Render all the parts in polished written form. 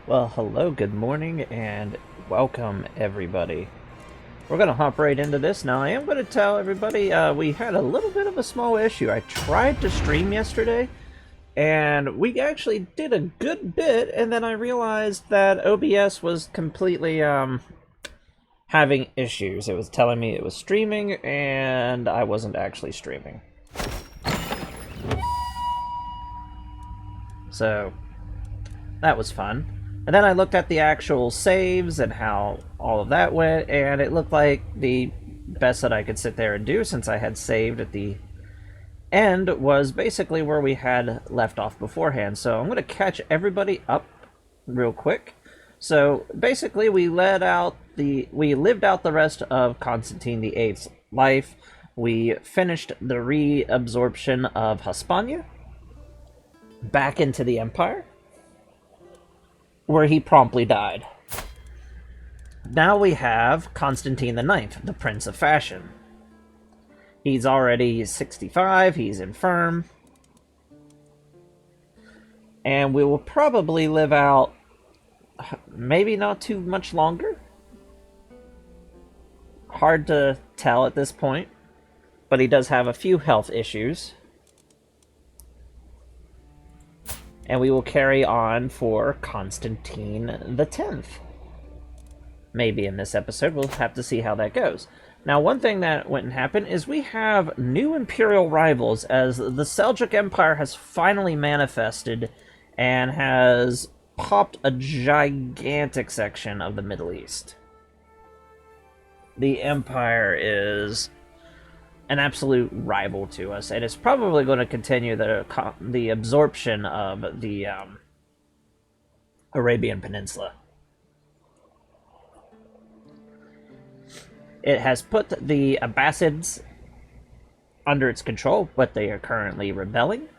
Well, hello, good morning, and welcome, everybody. We're going to hop right into this. Now, I am going to tell everybody we had a little bit of a small issue. I tried to stream yesterday, and we actually did a good bit, and then I realized that OBS was completely having issues. It was telling me it was streaming, and I wasn't actually streaming. So, that was fun. And then I looked at the actual saves and how all of that went, and it looked like the best that I could sit there and do, since I had saved at the end, was basically where we had left off beforehand. So I'm going to catch everybody up real quick. So basically we lived out the rest of Constantine VIII's life. We finished the reabsorption of Hispania back into the Empire, where he promptly died. Now we have Constantine IX, the Prince of Fashion. He's already 65, he's infirm, and we will probably live out maybe not too much longer. Hard to tell at this point, but he does have a few health issues. And we will carry on for Constantine X. Maybe in this episode, we'll have to see how that goes. Now, one thing that went and happened is we have new Imperial rivals, as the Seljuk Empire has finally manifested and has popped a gigantic section of the Middle East. The Empire is an absolute rival to us, and it's probably going to continue the absorption of the Arabian Peninsula. It has put the Abbasids under its control, but they are currently rebelling.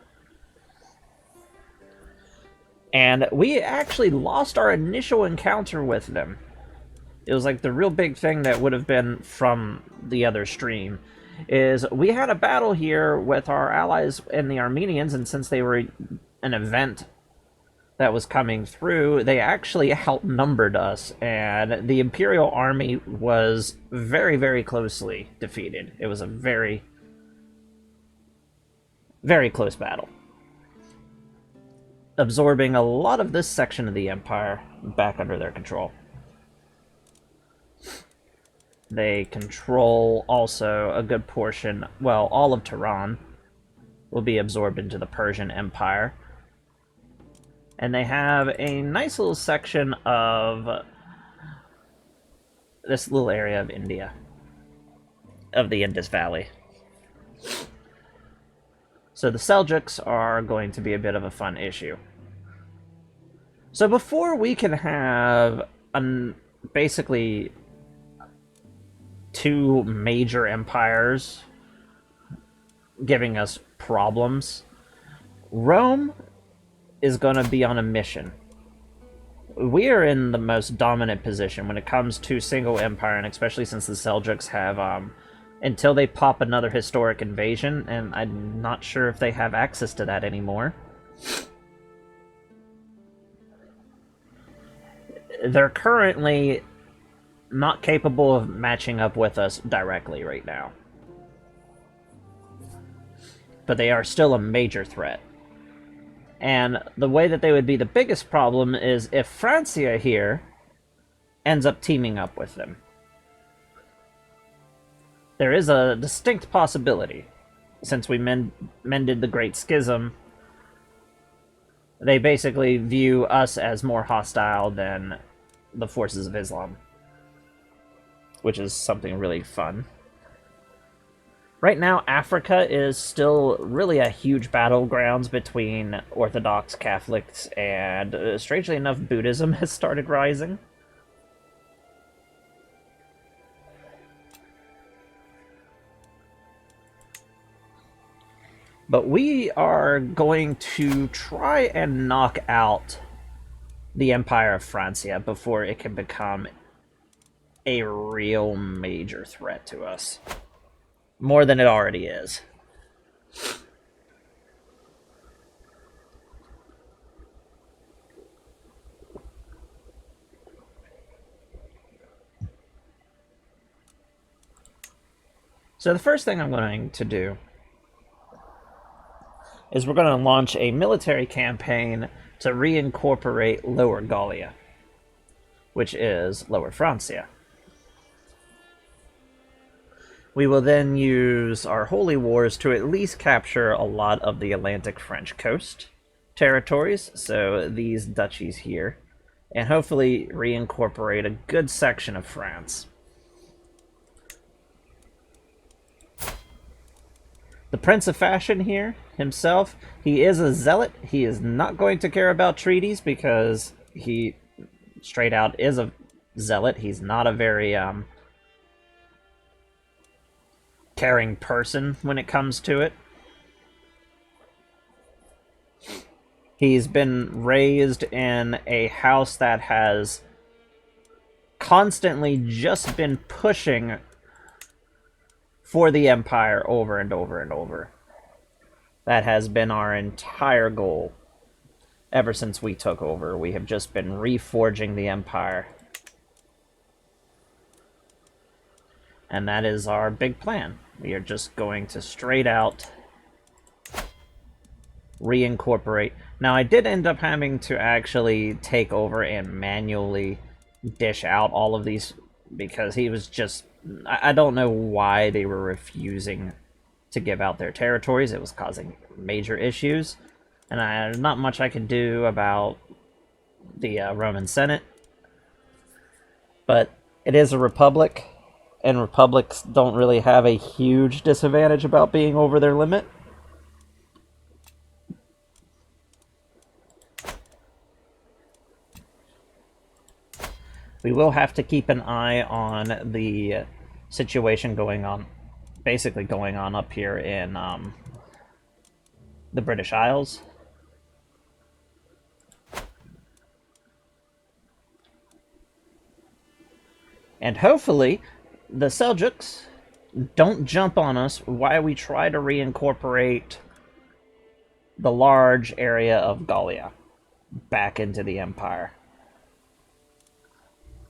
And we actually lost our initial encounter with them. It was like the real big thing that would have been from the other stream. Is we had a battle here with our allies and the Armenians, and since they were an event that was coming through, they actually outnumbered us, and the Imperial army was very, very closely defeated. It was a very, very close battle, absorbing a lot of this section of the Empire back under their control. They control also a good portion, well, all of Tehran will be absorbed into the Persian Empire. And they have a nice little section of this little area of India, of the Indus Valley. So the Seljuks are going to be a bit of a fun issue. So before we can have basically two major empires giving us problems, Rome is going to be on a mission. We are in the most dominant position when it comes to single empire, and especially since the Seljuks have, until they pop another historic invasion, and I'm not sure if they have access to that anymore. They're currently not capable of matching up with us directly right now. But they are still a major threat. And the way that they would be the biggest problem is if Francia here ends up teaming up with them. There is a distinct possibility. Since we mended the Great Schism, they basically view us as more hostile than the forces of Islam, which is something really fun. Right now, Africa is still really a huge battlegrounds between Orthodox Catholics, and strangely enough, Buddhism has started rising. But we are going to try and knock out the Empire of Francia before it can become a real major threat to us. More than it already is. So the first thing I'm going to do is we're going to launch a military campaign to reincorporate Lower Gallia, which is Lower Francia. We will then use our holy wars to at least capture a lot of the Atlantic French coast territories, so these duchies here, and hopefully reincorporate a good section of France. The Prince of Fashion here, himself, he is a zealot. He is not going to care about treaties because he straight out is a zealot. He's not a very caring person when it comes to it. He's been raised in a house that has constantly just been pushing for the Empire over and over and over. That has been our entire goal ever since we took over. We have just been reforging the Empire. And that is our big plan. We are just going to straight out reincorporate. Now, I did end up having to actually take over and manually dish out all of these because he was just... I don't know why they were refusing to give out their territories. It was causing major issues. And there's not much I could do about the Roman Senate. But it is a republic, and republics don't really have a huge disadvantage about being over their limit. We will have to keep an eye on the situation going on, basically going on up here in the British Isles. And hopefully, the Seljuks don't jump on us while we try to reincorporate the large area of Gallia back into the Empire.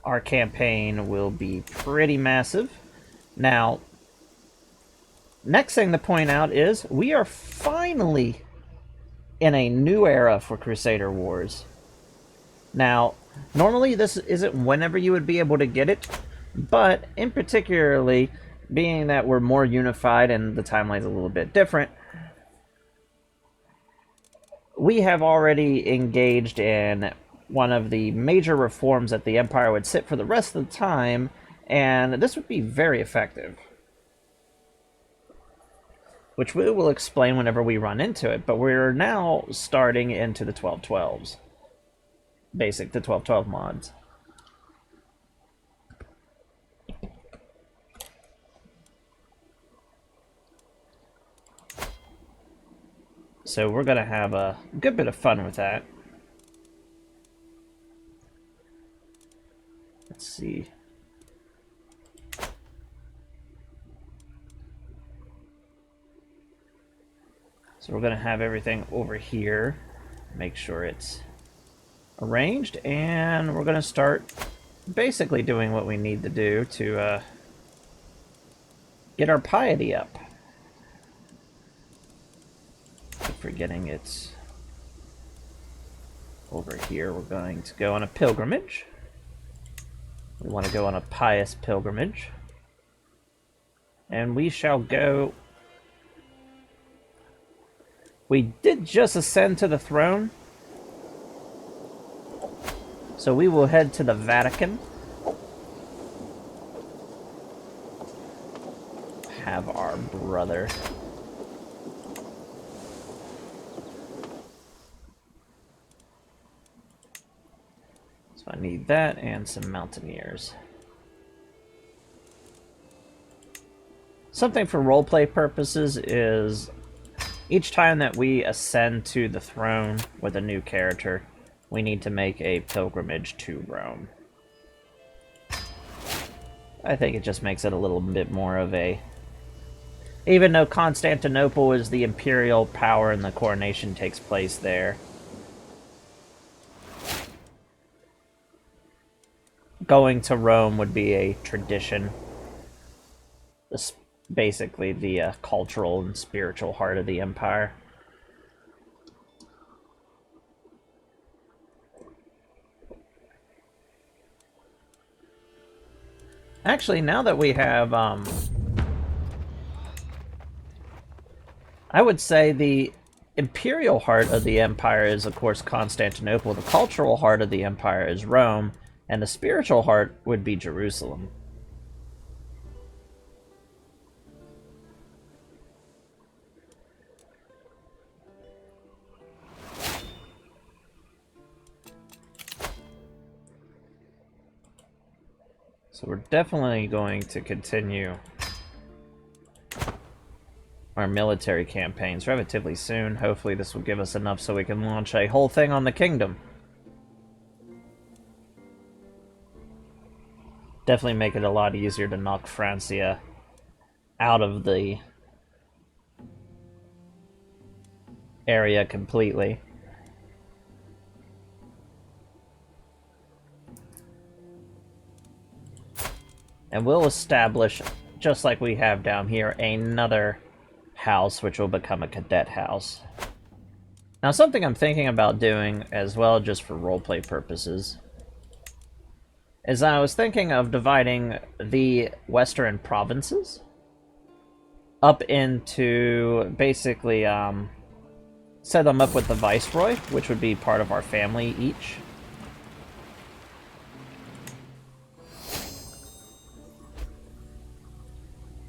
Our campaign will be pretty massive. Now, next thing to point out is we are finally in a new era for Crusader Wars. Now, normally this isn't whenever you would be able to get it, but in particularly, being that we're more unified and the timeline's a little bit different, we have already engaged in one of the major reforms that the Empire would sit for the rest of the time, and this would be very effective. Which we will explain whenever we run into it, but we're now starting into the 1212s. The 1212 mods. So we're going to have a good bit of fun with that. Let's see. So we're going to have everything over here. Make sure it's arranged. And we're going to start basically doing what we need to do to get our piety up. Keep forgetting it's over here. We're going to go on a pilgrimage. We want to go on a pious pilgrimage. And we shall go... We did just ascend to the throne. So we will head to the Vatican. Have our brother. So I need that and some mountaineers. Something for roleplay purposes is each time that we ascend to the throne with a new character, we need to make a pilgrimage to Rome. I think it just makes it a little bit more of a... Even though Constantinople is the imperial power and the coronation takes place there, going to Rome would be a tradition. basically the cultural and spiritual heart of the empire. Actually, now that we have, I would say the imperial heart of the empire is, of course, Constantinople. The cultural heart of the empire is Rome, and the spiritual heart would be Jerusalem. So we're definitely going to continue our military campaigns relatively soon. Hopefully this will give us enough so we can launch a whole thing on the kingdom. Definitely make it a lot easier to knock Francia out of the area completely. And we'll establish, just like we have down here, another house which will become a cadet house. Now, something I'm thinking about doing as well, just for roleplay purposes, is I was thinking of dividing the western provinces up into basically set them up with the viceroy, which would be part of our family each.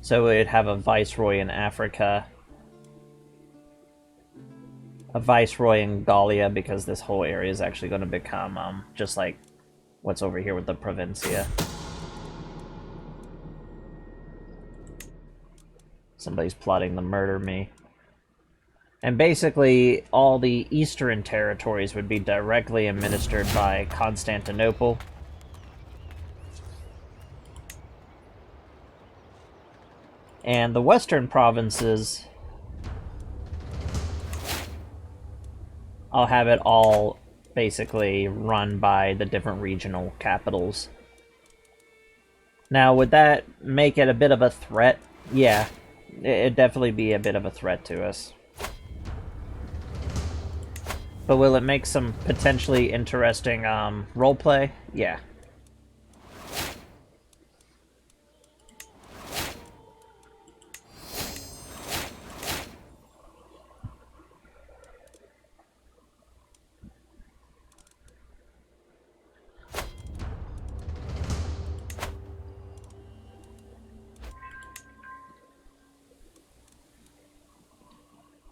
So we'd have a viceroy in Africa, a viceroy in Gallia, because this whole area is actually going to become just like what's over here with the Provincia. Somebody's plotting to murder me. And basically, all the eastern territories would be directly administered by Constantinople. And the western provinces, I'll have it all basically run by the different regional capitals. Now, would that make it a bit of a threat? Yeah, it'd definitely be a bit of a threat to us. But will it make some potentially interesting roleplay? Yeah.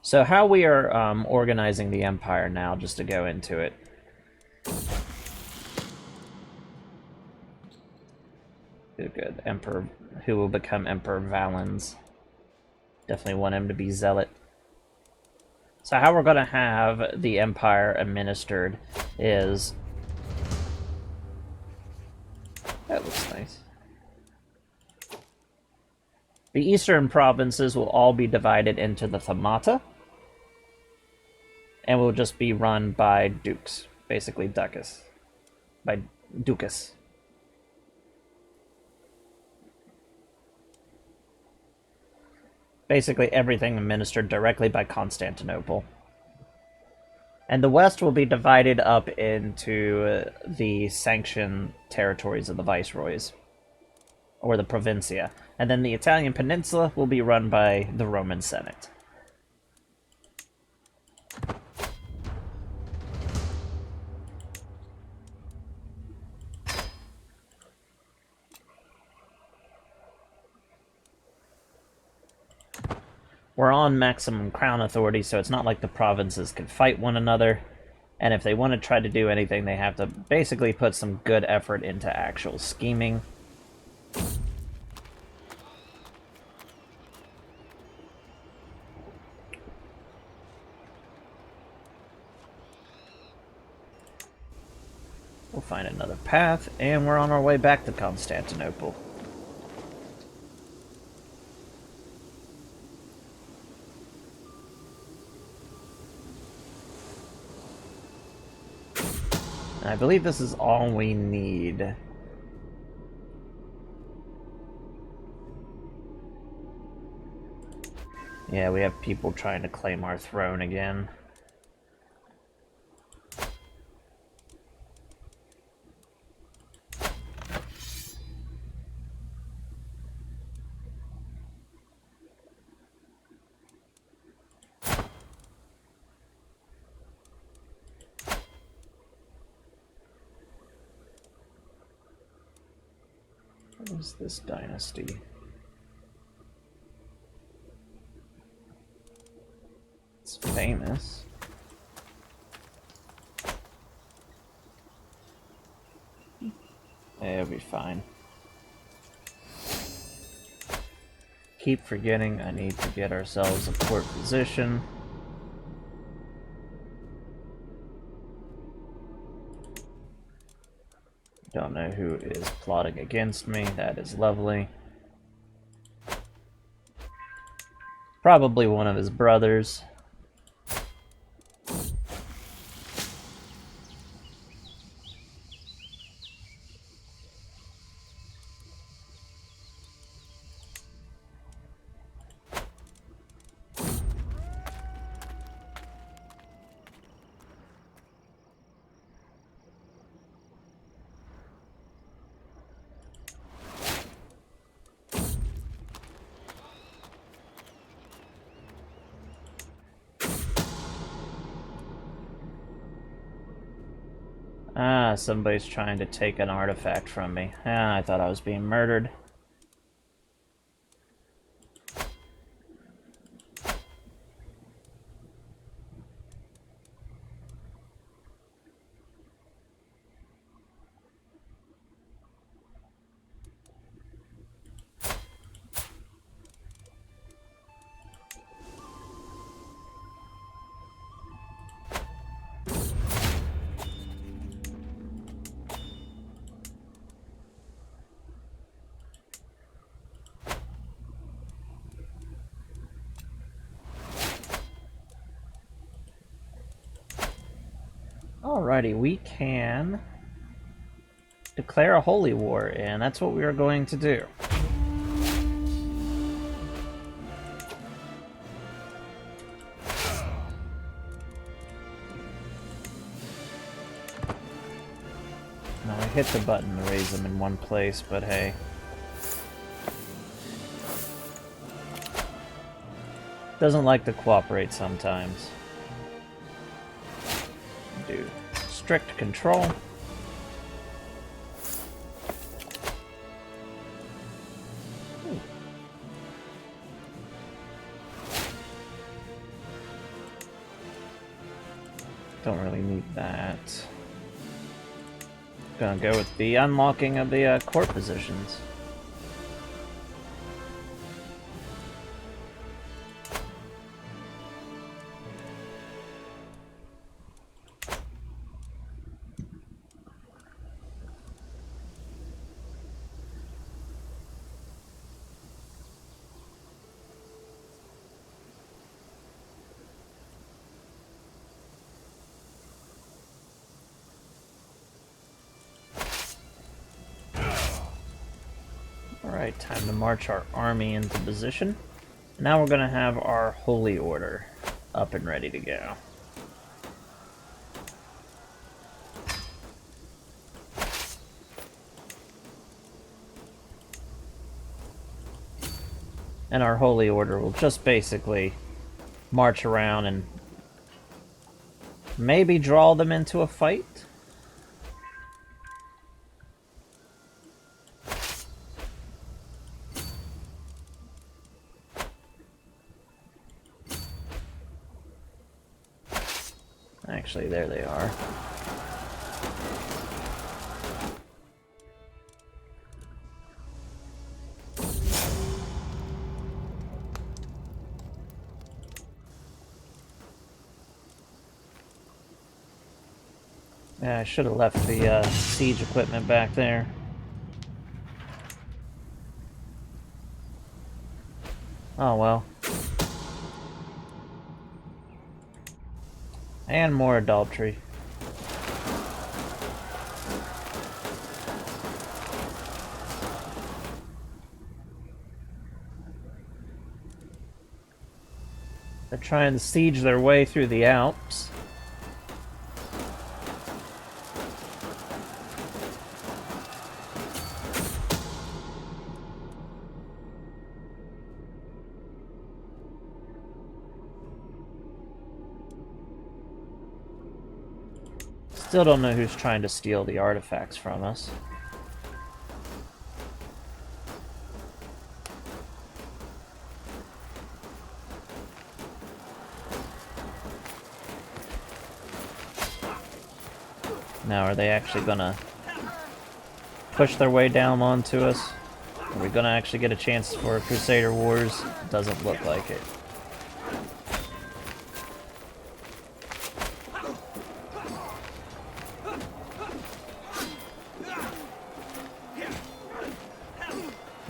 So how we are organizing the empire now, just to go into it. Good. Emperor, who will become Emperor Valens. Definitely want him to be Zealot. So how we're going to have the empire administered is... That looks nice. The eastern provinces will all be divided into the Thamata, and will just be run by dukes, basically ducas, by ducas. Basically everything administered directly by Constantinople. And the west will be divided up into the sanctioned territories of the viceroys, or the Provincia. And then the Italian peninsula will be run by the Roman Senate. We're on maximum crown authority, so it's not like the provinces can fight one another. And if they want to try to do anything, they have to basically put some good effort into actual scheming. We'll find another path, and we're on our way back to Constantinople. I believe this is all we need. Yeah, we have people trying to claim our throne again. What is this dynasty? It's famous. It'll be fine. Keep forgetting I need to get ourselves a port position. Don't know who is plotting against me. That is lovely. Probably one of his brothers. Ah, somebody's trying to take an artifact from me. Ah, I thought I was being murdered. Alrighty, we can declare a holy war, and that's what we are going to do. Now I hit the button to raise them in one place, but hey. Doesn't like to cooperate sometimes. Do strict control. Ooh. Don't really need that. Gonna go with the unlocking of the court positions. Alright, time to march our army into position. Now we're going to have our holy order up and ready to go. And our holy order will just basically march around and maybe draw them into a fight. Actually, there they are. Yeah, I should have left the siege equipment back there. Oh well. And more adultery. They're trying to siege their way through the Alps. Still don't know who's trying to steal the artifacts from us. Now, are they actually gonna push their way down onto us? Are we gonna actually get a chance for Crusader Wars? Doesn't look like it.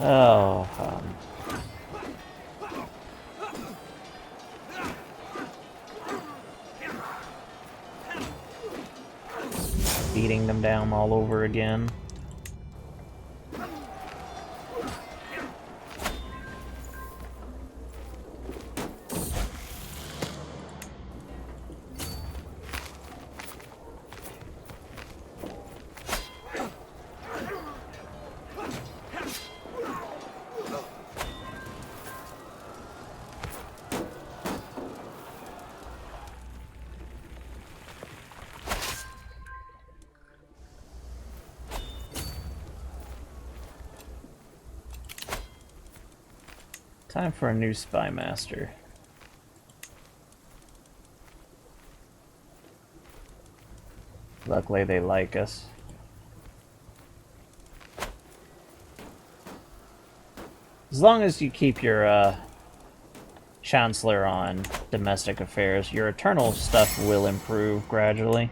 Oh, beating them down all over again. Time for a new spy master. Luckily they like us. As long as you keep your Chancellor on domestic affairs, your eternal stuff will improve gradually.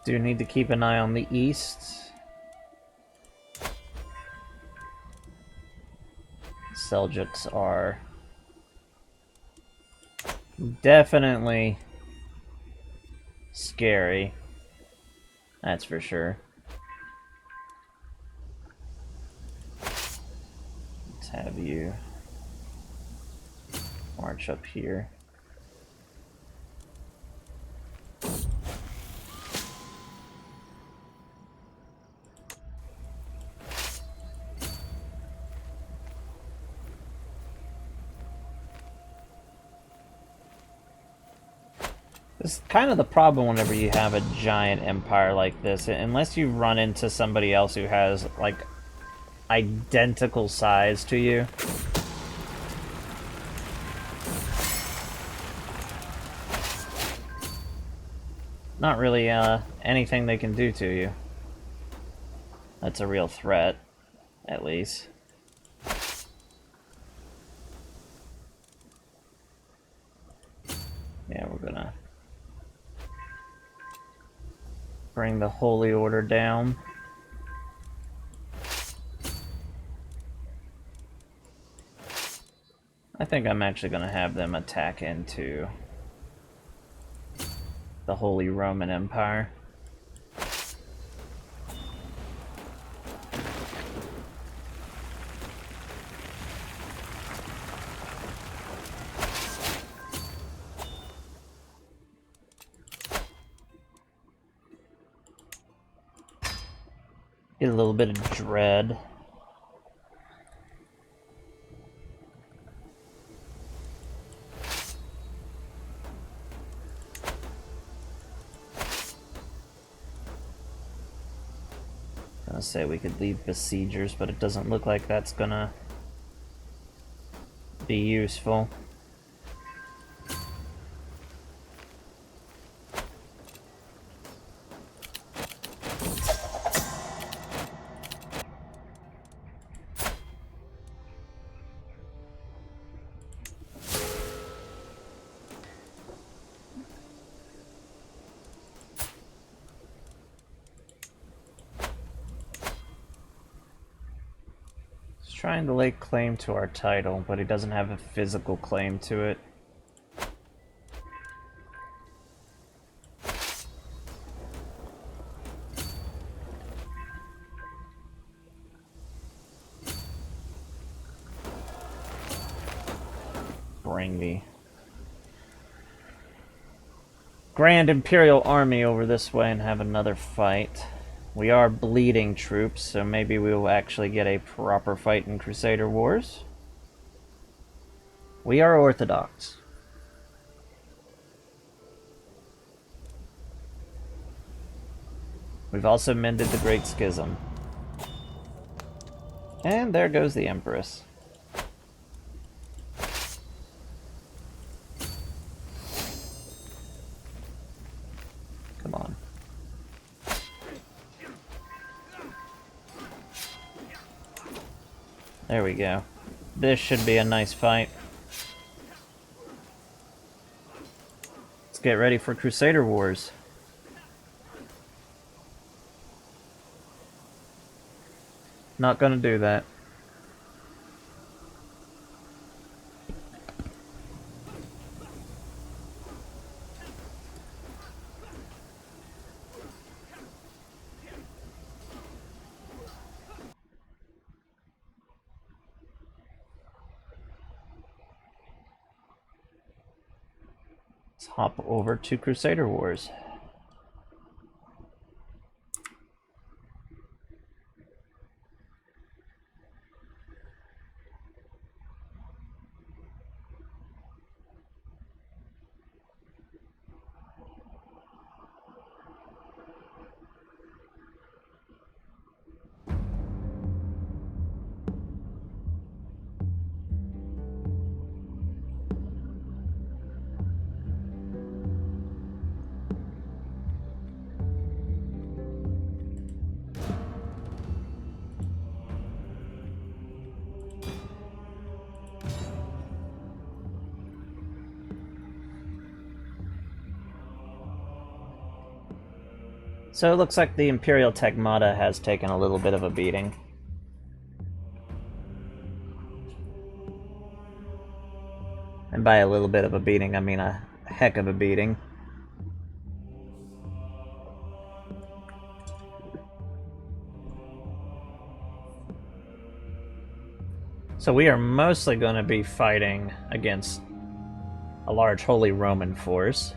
Do need to keep an eye on the east. Seljuks are definitely scary. That's for sure. Let's have you march up here. This is kind of the problem whenever you have a giant empire like this. Unless you run into somebody else who has, like, identical size to you. Not really anything they can do to you. That's a real threat, at least. Yeah, we're gonna bring the Holy Order down. I think I'm actually going to have them attack into the Holy Roman Empire. Get a little bit of dread. Gonna say we could leave besiegers, but it doesn't look like that's gonna be useful. Trying to lay claim to our title, but he doesn't have a physical claim to it. bring the Grand Imperial Army over this way and have another fight. We are bleeding troops, so maybe we will actually get a proper fight in Crusader Wars. We are Orthodox. We've also mended the Great Schism. And there goes the Empress. Come on. There we go. This should be a nice fight. Let's get ready for Crusader Wars. Not gonna do that. Let's hop over to Crusader Wars. So it looks like the Imperial Tecmata has taken a little bit of a beating. And by a little bit of a beating, I mean a heck of a beating. So we are mostly going to be fighting against a large Holy Roman force.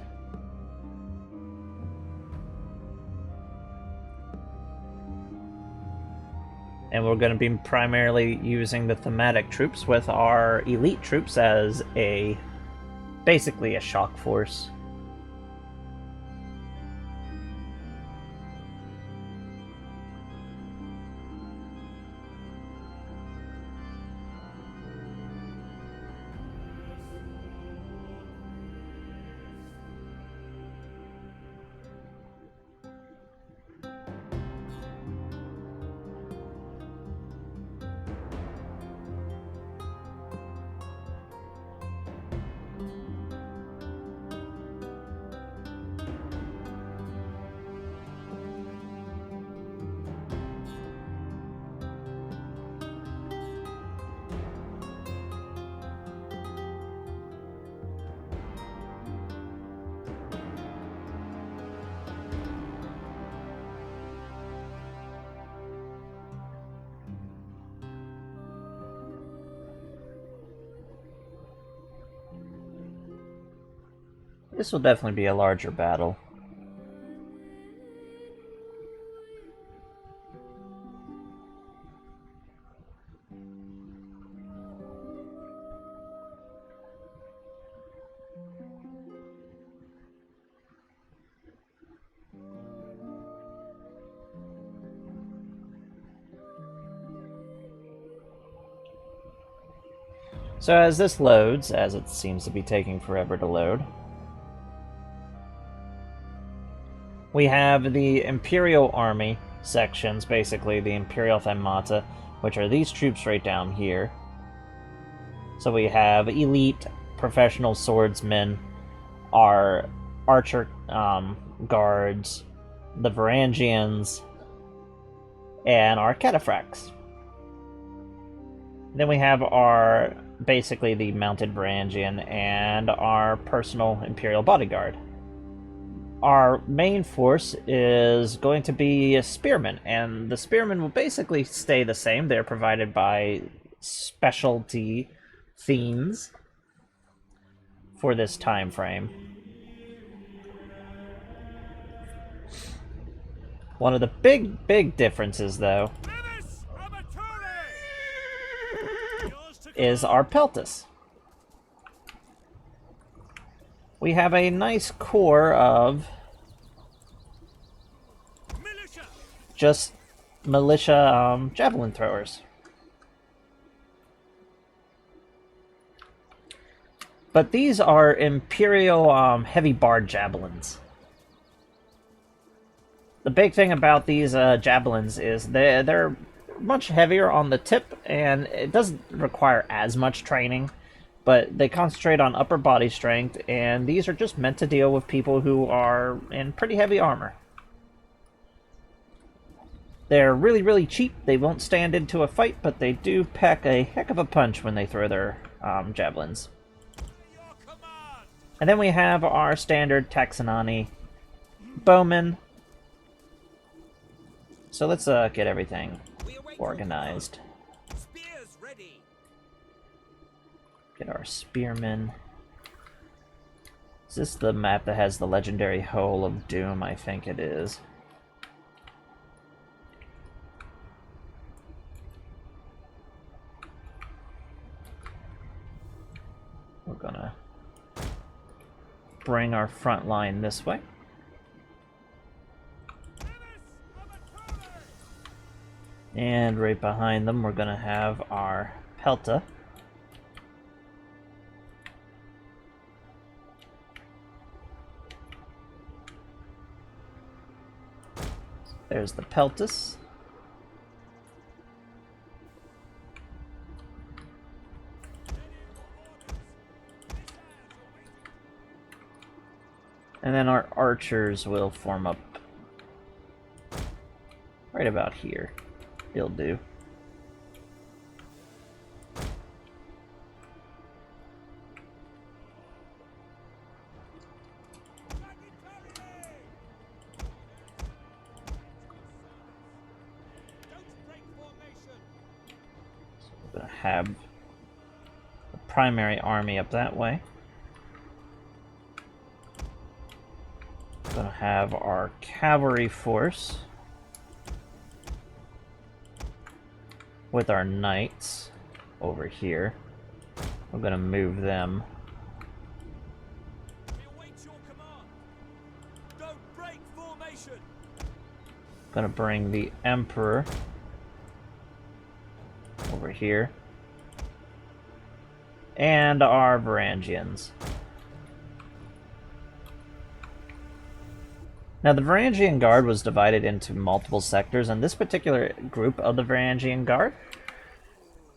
And we're going to be primarily using the thematic troops with our elite troops as basically a shock force. This will definitely be a larger battle. So as this loads, as it seems to be taking forever to load, we have the Imperial Army sections, basically the Imperial Thamata, which are these troops right down here. So we have elite professional swordsmen, our archer guards, the Varangians, and our cataphracts. Then we have our, basically the mounted Varangian and our personal Imperial bodyguard. Our main force is going to be spearmen, and the spearmen will basically stay the same. They're provided by specialty fiends. for this time frame. One of the big differences, though, is our peltas. We have a nice core of just militia javelin throwers. But these are Imperial heavy barred javelins. The big thing about these javelins is they're much heavier on the tip, and it doesn't require as much training, but they concentrate on upper body strength, and these are just meant to deal with people who are in pretty heavy armor. They're really cheap. They won't stand into a fight, but they do pack a heck of a punch when they throw their javelins. And then we have our standard Taxonani bowmen. So let's get everything organized. Get our spearmen. Is this the map that has the legendary Hole of Doom? I think it is. We're gonna bring our front line this way. And right behind them, we're gonna have our Pelta. There's the Peltas. And then our archers will form up right about here. They'll do. We're going to have the primary army up that way. We're going to have our cavalry force with our knights over here. We're going to move them. Going to bring the Emperor over here. And our Varangians. Now, the Varangian Guard was divided into multiple sectors, and this particular group of the Varangian Guard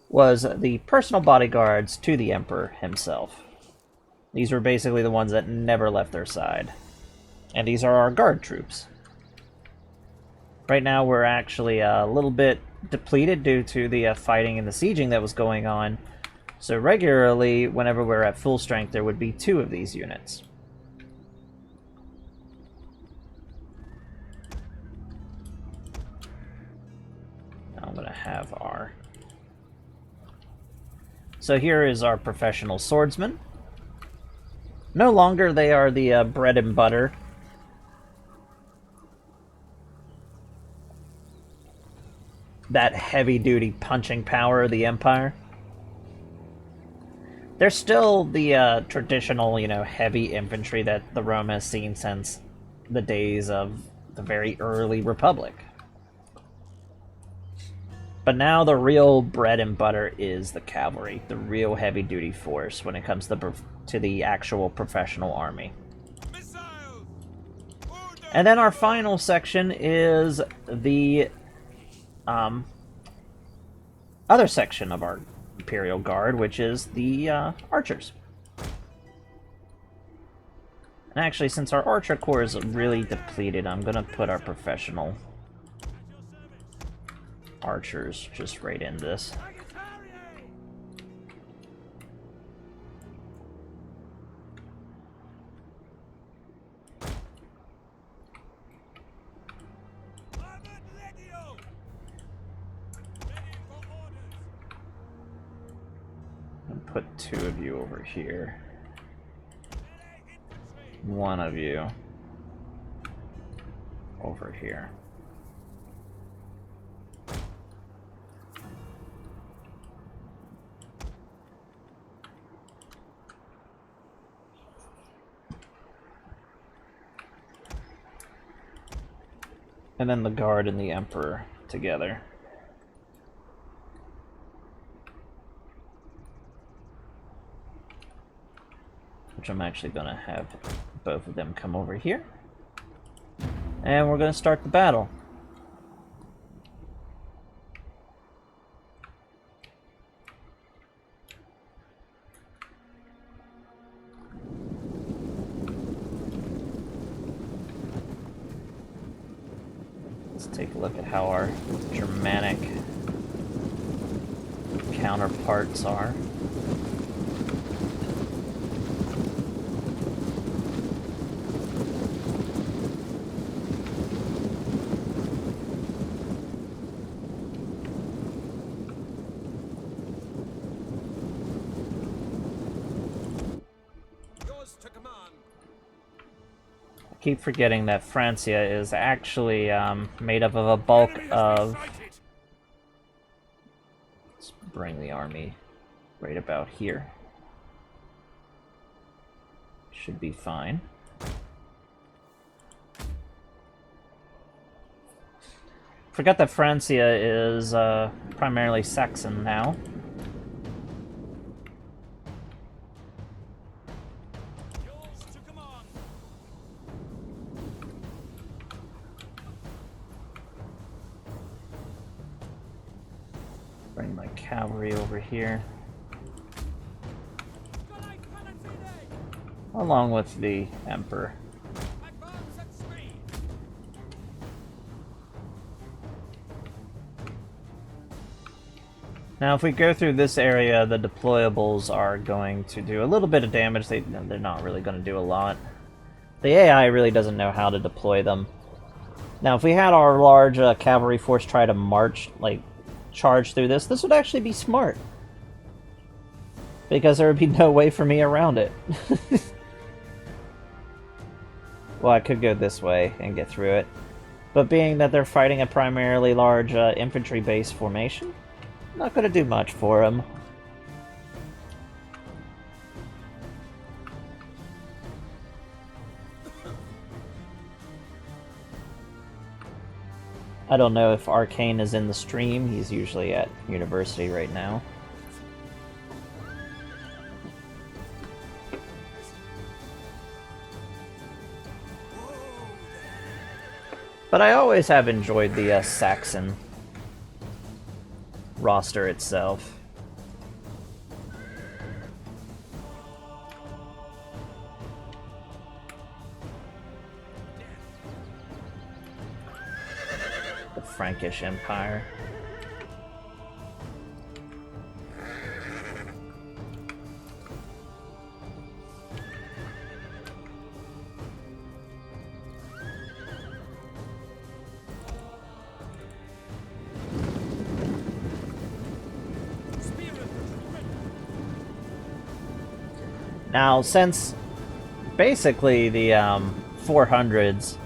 was the personal bodyguards to the Emperor himself. These were basically the ones that never left their side. And these are our guard troops. Right now, we're actually a little bit depleted due to the fighting and the sieging that was going on. So regularly, whenever we're at full strength, there would be 2 of these units. I'm going to have our... So here is our professional swordsman. No longer they are the bread and butter. That heavy-duty punching power of the Empire. They're still the traditional, heavy infantry that the Rome has seen since the days of the very early Republic. But now the real bread and butter is the cavalry, the real heavy-duty force when it comes to the actual professional army. And then our final section is the other section of our Imperial Guard, which is the archers. And actually, since our archer corps is really depleted, I'm going to put our professional archers just right in this. And put 2 of you over here. one of you over here. And then the guard and the emperor together. Which I'm actually going to have both of them come over here. And we're going to start the battle. Let's take a look at how our Germanic counterparts are. Keep forgetting that Francia is actually made up of a bulk of... Let's bring the army right about here. Should be fine. Forgot that Francia is primarily Saxon now. Bring my cavalry over here. Along with the Emperor. Now if we go through this area, the deployables are going to do a little bit of damage. They're not really going to do a lot. The AI really doesn't know how to deploy them. Now if we had our large cavalry force try to march, like charge through this would actually be smart. Because there would be no way for me around it. Well, I could go this way and get through it. But being that they're fighting a primarily large infantry-based formation, not going to do much for them. I don't know if Arcane is in the stream. He's usually at university right now. But I always have enjoyed the Saxon roster itself. The Frankish Empire. Now, since basically the 400s,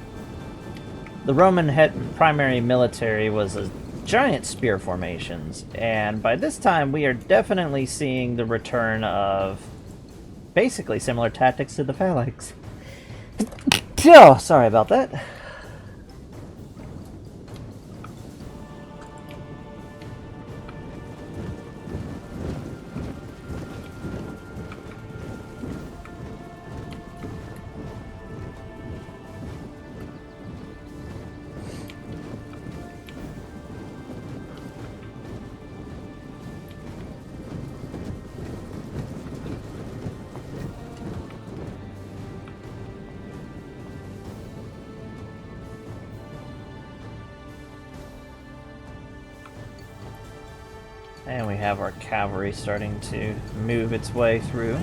the Roman primary military was a giant spear formations, and by this time we are definitely seeing the return of basically similar tactics to the phalanx. Oh, sorry about that. And we have our cavalry starting to move its way through.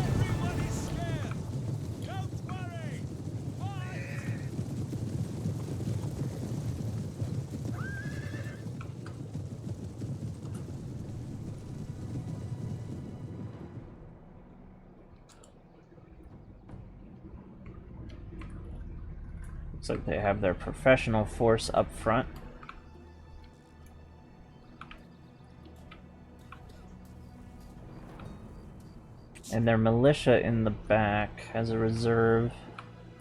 Looks like they have their professional force up front. And their militia in the back as a reserve,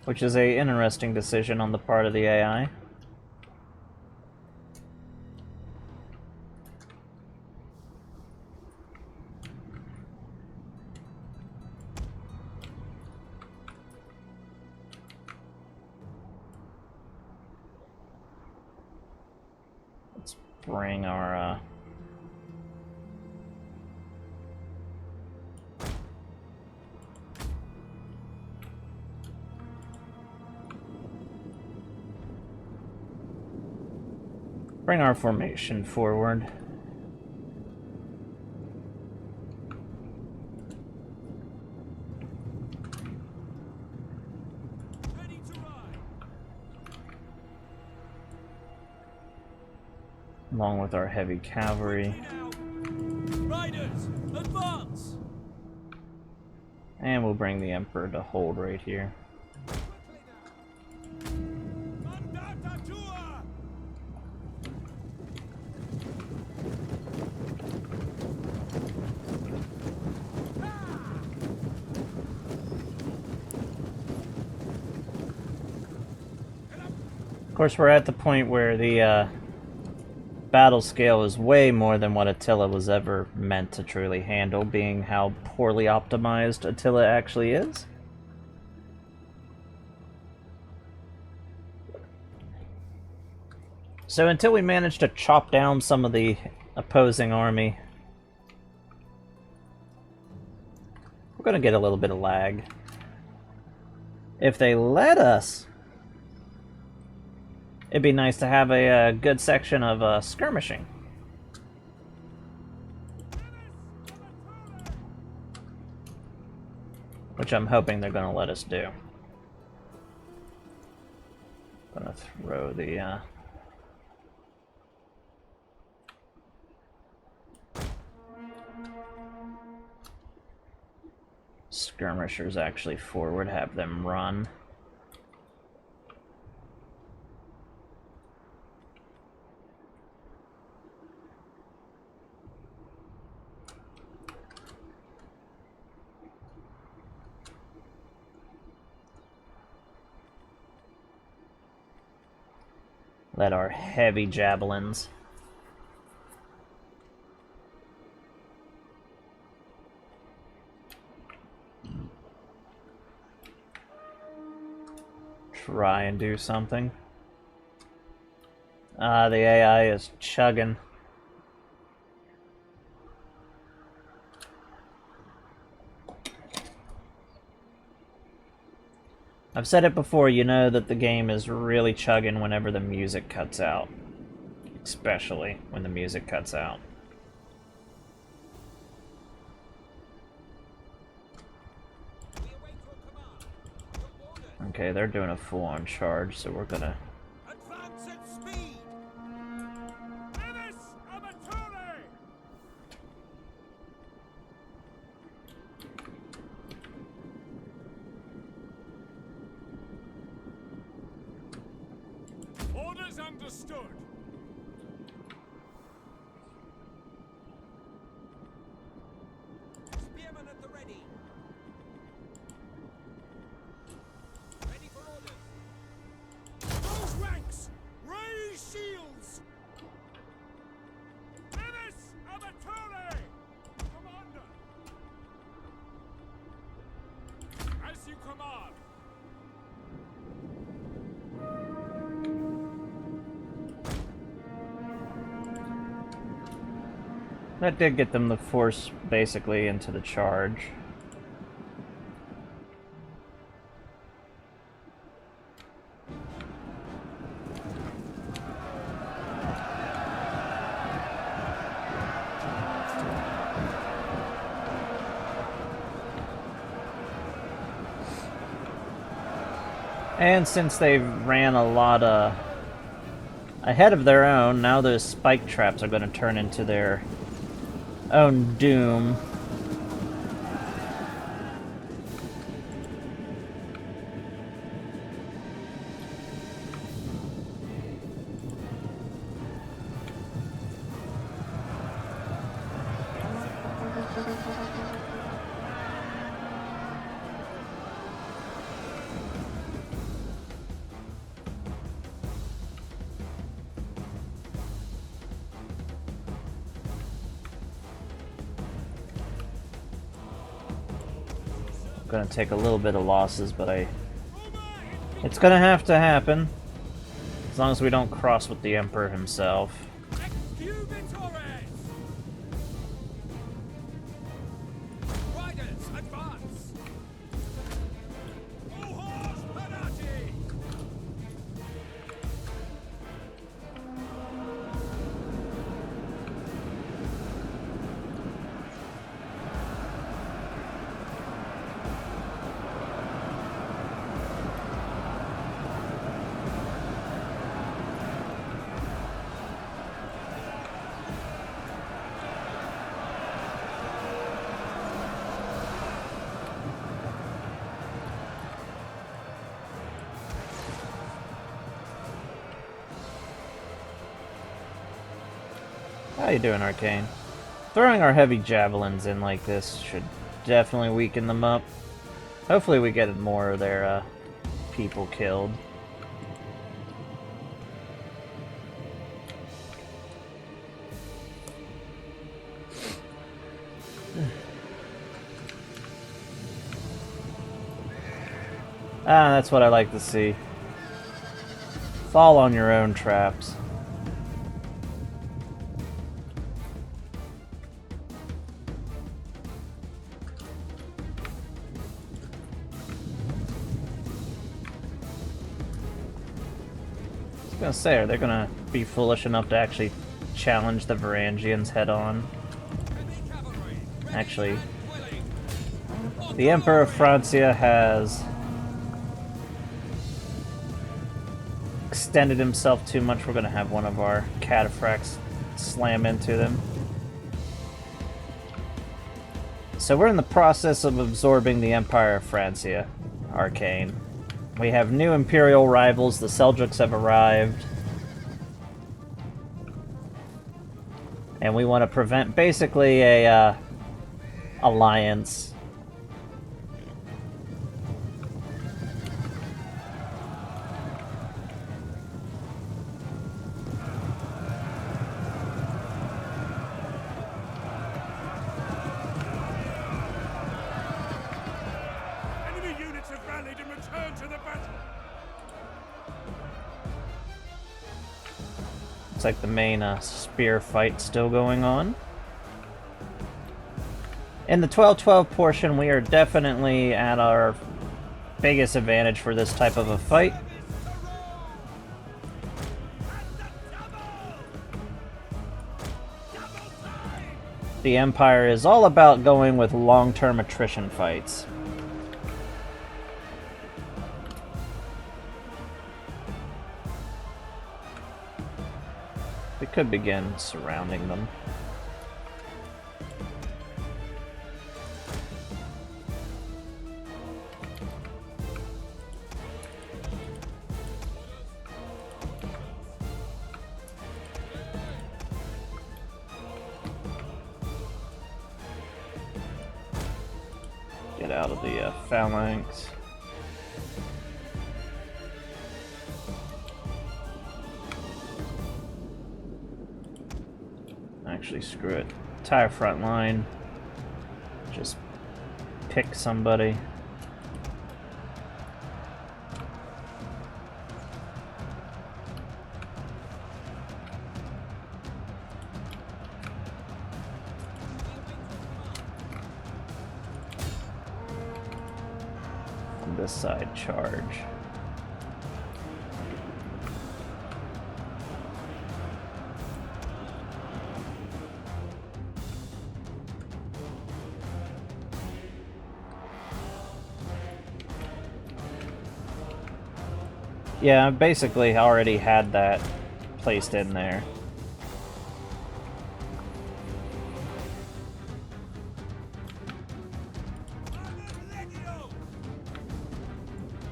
which is a interesting decision on the part of the AI. Let's bring our formation forward. Ready to ride. Along with our heavy cavalry. Riders, advance! And we'll bring the Emperor to hold right here. Of course, we're at the point where the battle scale is way more than what Attila was ever meant to truly handle, being how poorly optimized Attila actually is. So until we manage to chop down some of the opposing army, we're going to get a little bit of lag. If they let us, it'd be nice to have a good section of skirmishing. Which I'm hoping they're going to let us do. Gonna throw the skirmishers actually forward, have them run. Let our heavy javelins try and do something. The AI is chugging. I've said it before, you know that the game is really chugging whenever the music cuts out. Especially when the music cuts out. Okay, they're doing a full-on charge, so we're gonna... Advance at speed! Avis Amatore! Orders understood. Spearmen at the ready. Ready for orders. Close ranks! Raise shields! Avis Amatore! Commander! As you command! That did get them the force basically into the charge. And since they ran a lot ahead of their own, now those spike traps are going to turn into their own doom. gonna take a little bit of losses, but it's gonna have to happen. As long as we don't cross with the Emperor himself. Riders, advance! Full horse, Penati! How you doing, Arcane? Throwing our heavy javelins in like this should definitely weaken them up. Hopefully we get more of their people killed. That's what I like to see. Fall on your own traps. I was gonna say, are they gonna be foolish enough to actually challenge the Varangians head on? Actually, the Emperor of Francia has extended himself too much. We're gonna have one of our cataphracts slam into them. So we're in the process of absorbing the Empire of Francia, Arcane. We have new Imperial rivals. The Seljuks have arrived. And we want to prevent basically a alliance. Enemy units have rallied and returned to the battle! Looks like the main spear fight still going on. In the 12-12 portion, we are definitely at our biggest advantage for this type of a fight. The Empire is all about going with long-term attrition fights. We could begin surrounding them. Get out of the phalanx. Actually, screw it. Entire front line. Just pick somebody. On this side, charge. Yeah, I basically already had that placed in there.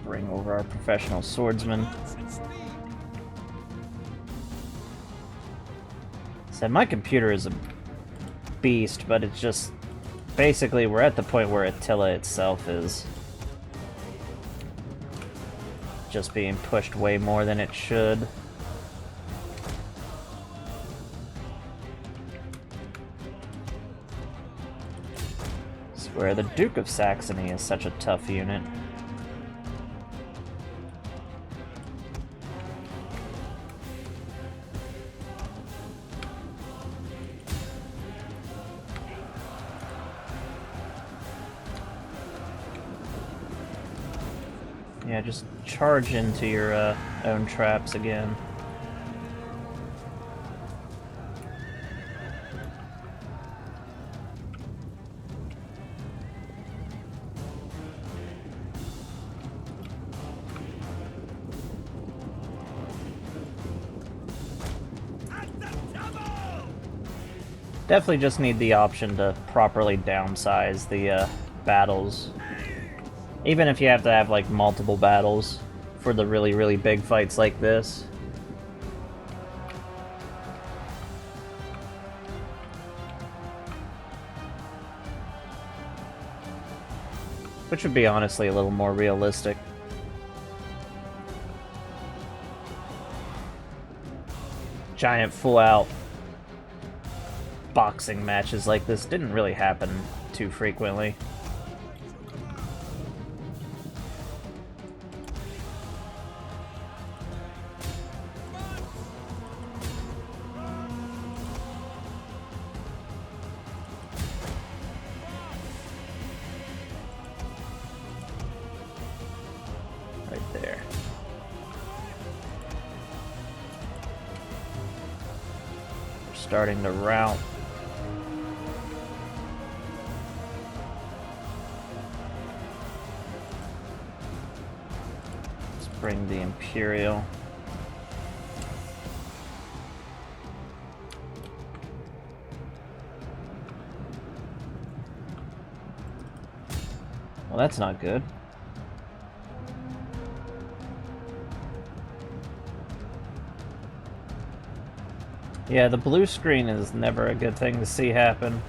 Bring over our professional swordsman. So my computer is a beast, but it's just... Basically, we're at the point where Attila itself is just being pushed way more than it should. Where the Duke of Saxony is such a tough unit. Yeah, just charge into your own traps again. Definitely just need the option to properly downsize the battles. Even if you have to have like multiple battles for the really, really big fights like this. Which would be honestly a little more realistic. Giant full-out boxing matches like this didn't really happen too frequently. Right there. We're starting to rout. Bring the Imperial. Well, that's not good. Yeah, the blue screen is never a good thing to see happen.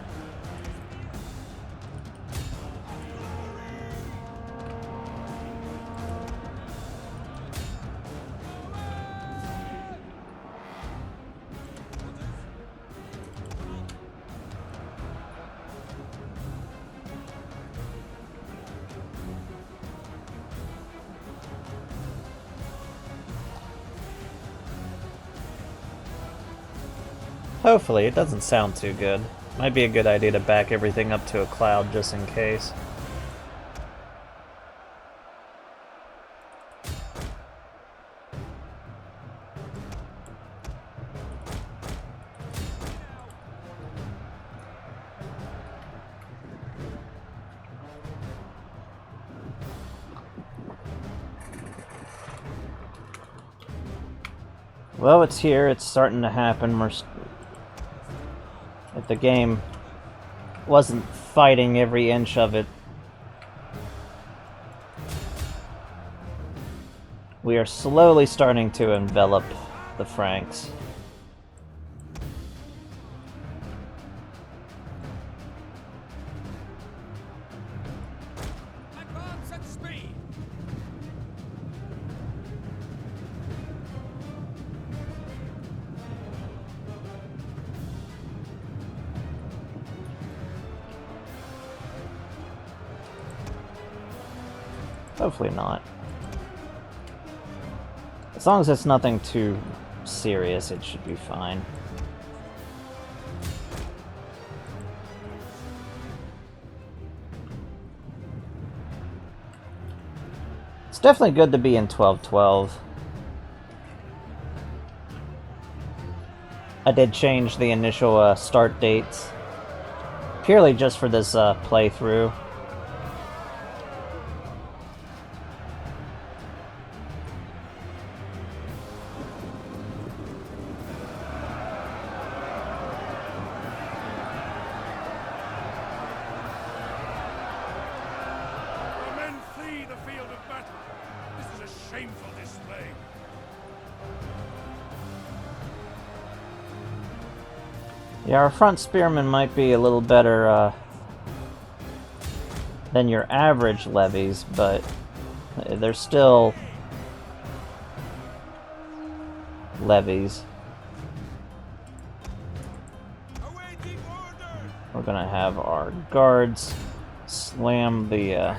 Hopefully, it doesn't sound too good. Might be a good idea to back everything up to a cloud just in case. Well, it's here. It's starting to happen. If the game wasn't fighting every inch of it, we are slowly starting to envelop the Franks. Advance at speed. Hopefully not. As long as it's nothing too serious, it should be fine. It's definitely good to be in 12-12. I did change the initial start dates purely just for this playthrough. Yeah, our front spearmen might be a little better than your average levies, but they're still levies. We're gonna have our guards slam the,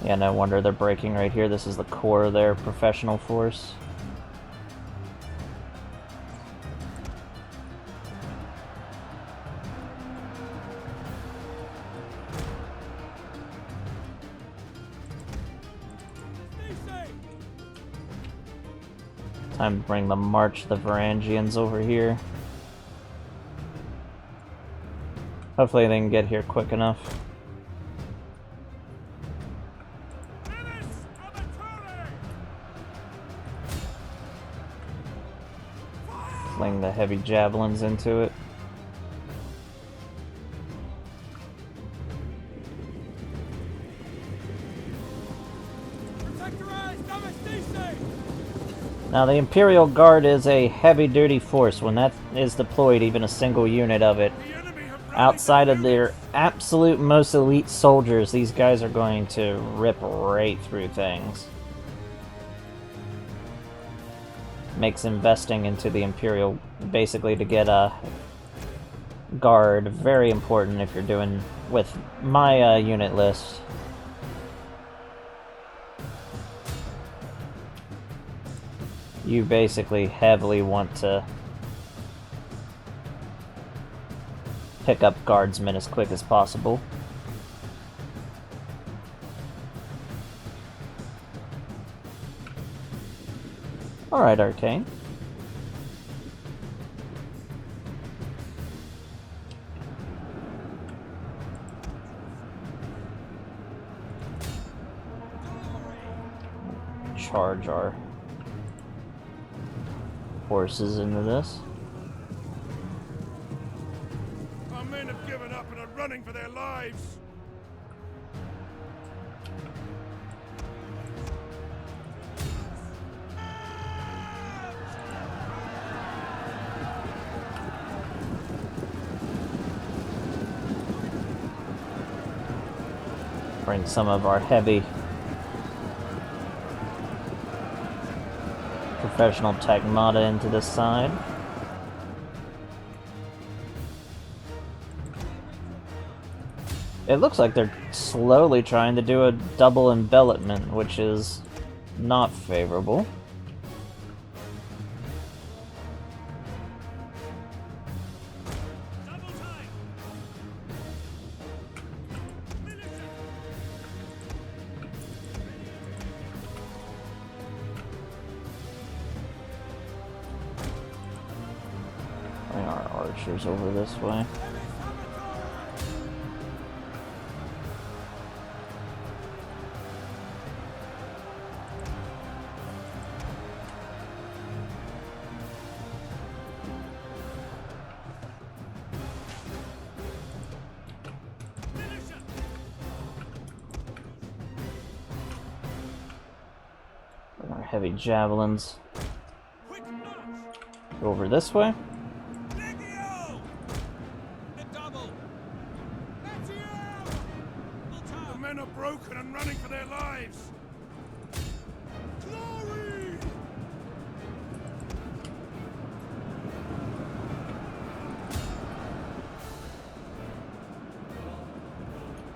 yeah, no wonder they're breaking right here. This is the core of their professional force. Time to bring the March of the Varangians over here. Hopefully they can get here quick enough. Fling the heavy javelins into it. Now the Imperial Guard is a heavy-duty force. When that is deployed, even a single unit of it, outside of their absolute most elite soldiers, these guys are going to rip right through things. Makes investing into the Imperial, basically to get a guard, very important if you're doing with my unit list. You basically heavily want to pick up guardsmen as quick as possible. Alright, Arcane. Charge our forces into this. Our men have given up and are running for their lives. Bring some of our heavy professional Tagmata into this side. It looks like they're slowly trying to do a double embellishment, which is not favorable. Bring our archers over this way. Bring our heavy javelins over this way. The men are broken and running for their lives. Glory!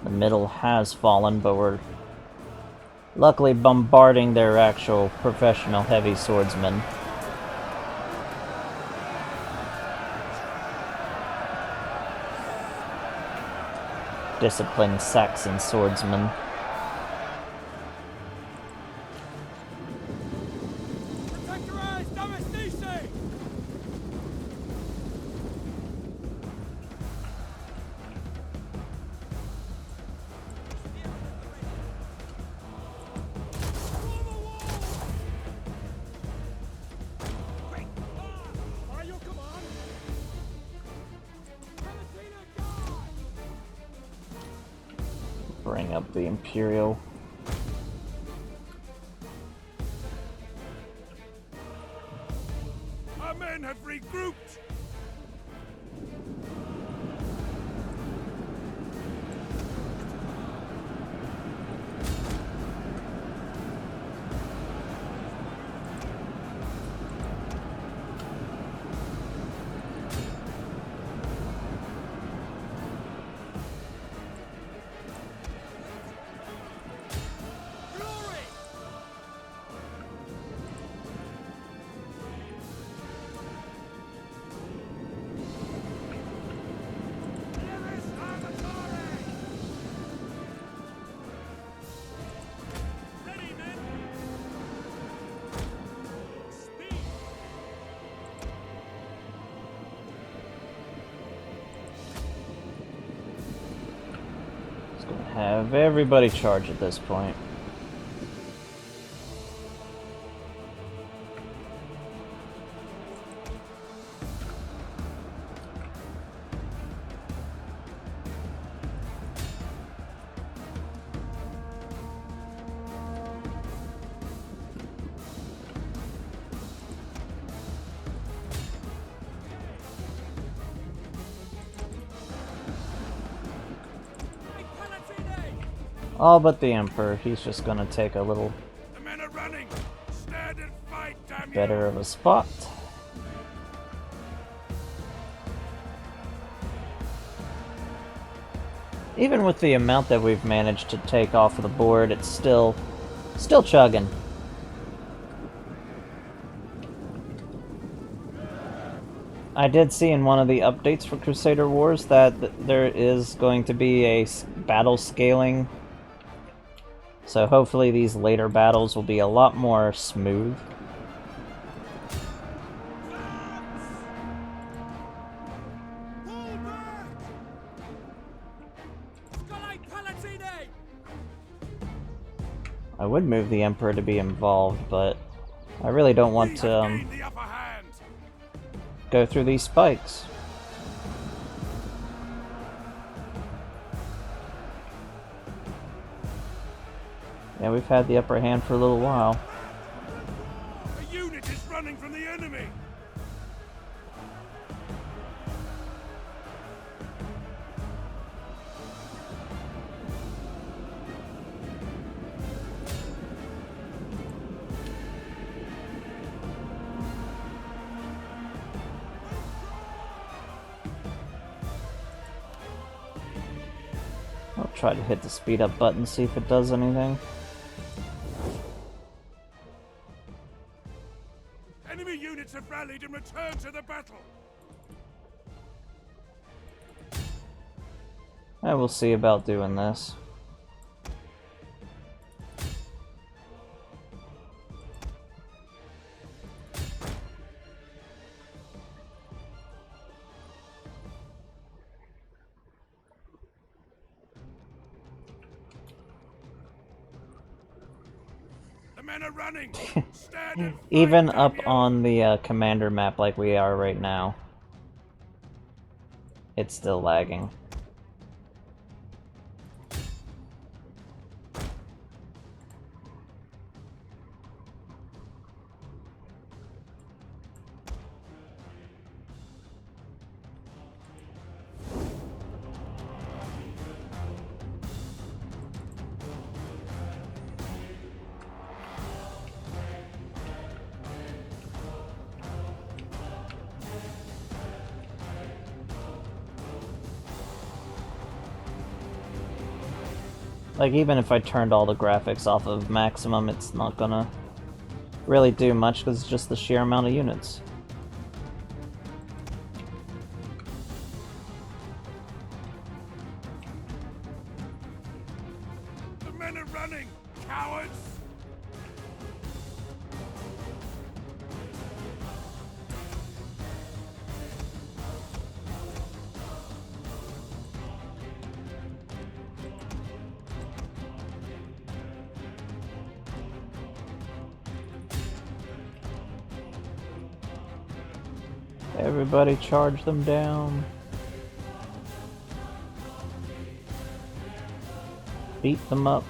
The middle has fallen, but we're luckily bombarding their actual professional heavy swordsmen. Disciplined Saxon swordsmen. Bring up the Imperial. Our men have regrouped. Have everybody charge at this point. All but the Emperor. He's just gonna take a little The men are running. Stand and fight, damn better you. of a spot. Even with the amount that we've managed to take off of the board, it's still chugging. I did see in one of the updates for Crusader Wars that there is going to be a battle scaling. So hopefully these later battles will be a lot more smooth. I would move the Emperor to be involved, but I really don't want to The upper hand. go through these spikes. Yeah, we've had the upper hand for a little while. A unit is running from the enemy. I'll try to hit the speed up button, see if it does anything. Enemy units have rallied and returned to the battle. I will see about doing this. The men are running. Stand and fight, Even up damn you. on the commander map like we are right now, it's still lagging. Like, even if I turned all the graphics off of maximum, it's not gonna really do much because it's just the sheer amount of units. The men are running. Cowards. Everybody charge them down. Beat them up.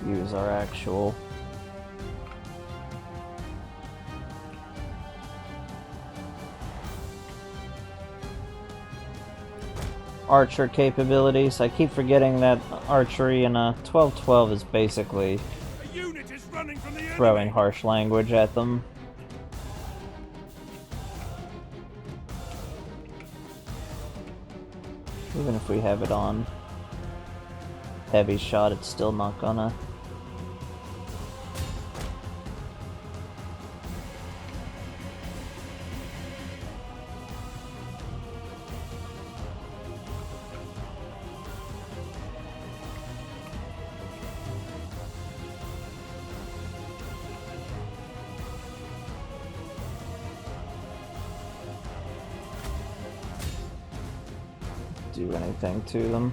Use our actual archer capabilities. I keep forgetting that archery in a 12-12 is basically A unit is running. running from the throwing enemy. harsh language at them. Even if we have it on heavy shot, it's still not gonna. Do anything to them.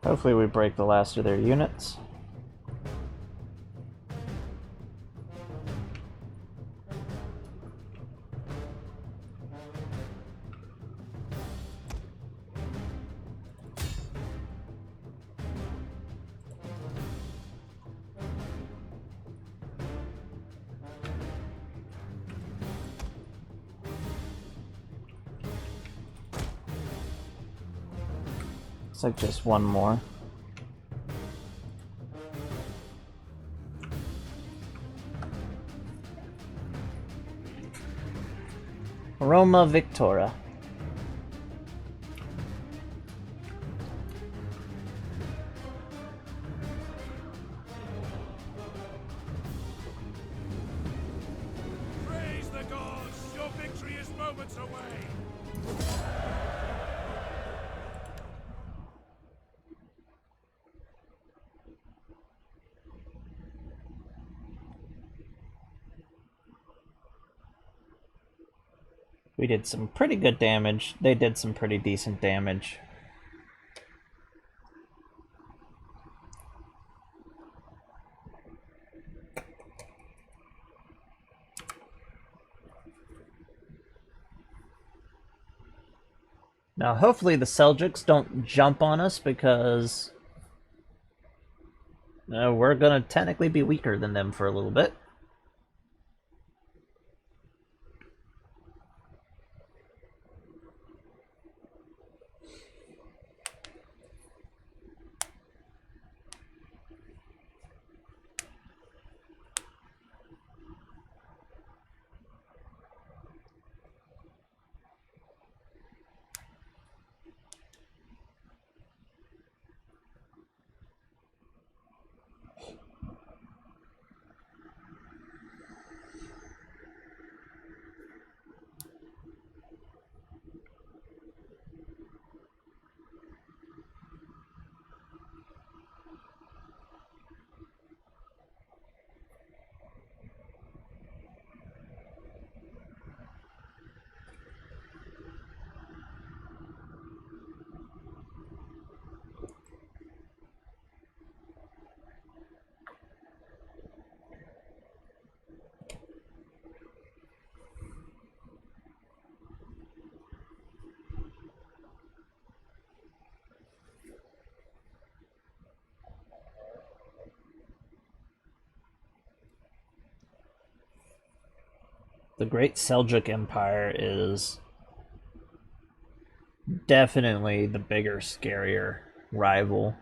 Hopefully we break the last of their units. It's like just one more. Roma Victora. Praise the gods! Your victory is moments away! We did some pretty good damage. They did some pretty decent damage. Now, hopefully the Seljuks don't jump on us because we're gonna technically be weaker than them for a little bit. The Great Seljuk Empire is definitely the bigger, scarier rival.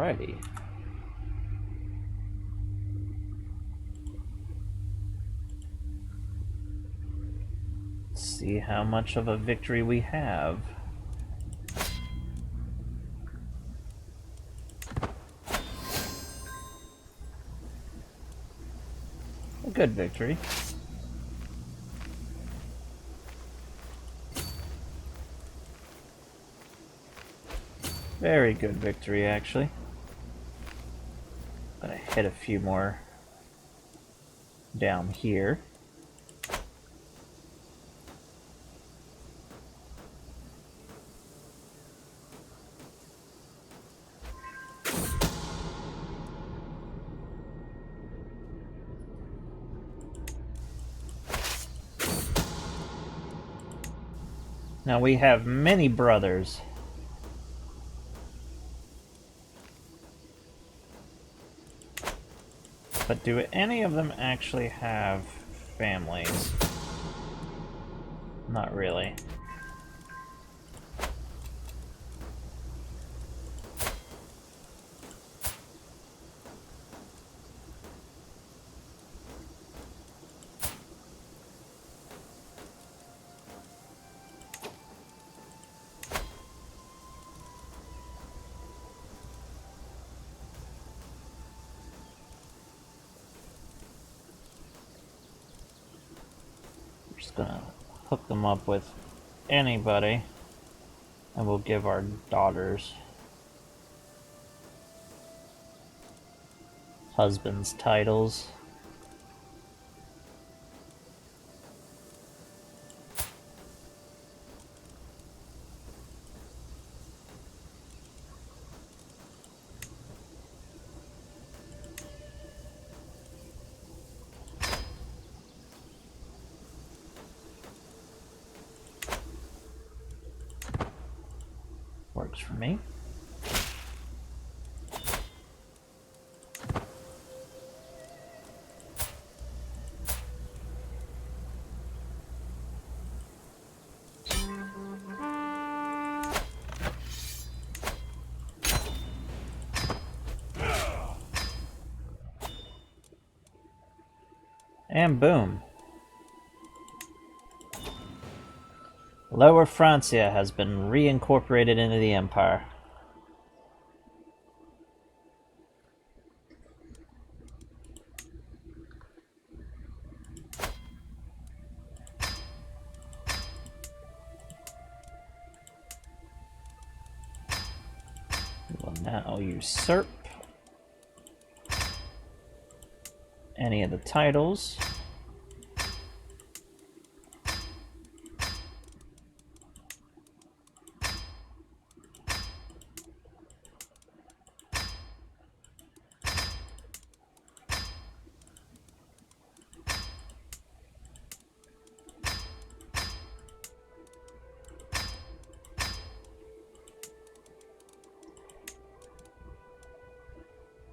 Alrighty. Let's see how much of a victory we have. A good victory. Very good victory, actually. Gonna hit a few more down here. Now we have many brothers. But do any of them actually have families? Not really. Just gonna hook them up with anybody, and we'll give our daughters husbands' titles. Works for me. And boom. Lower Francia has been reincorporated into the Empire. We will now usurp any of the titles.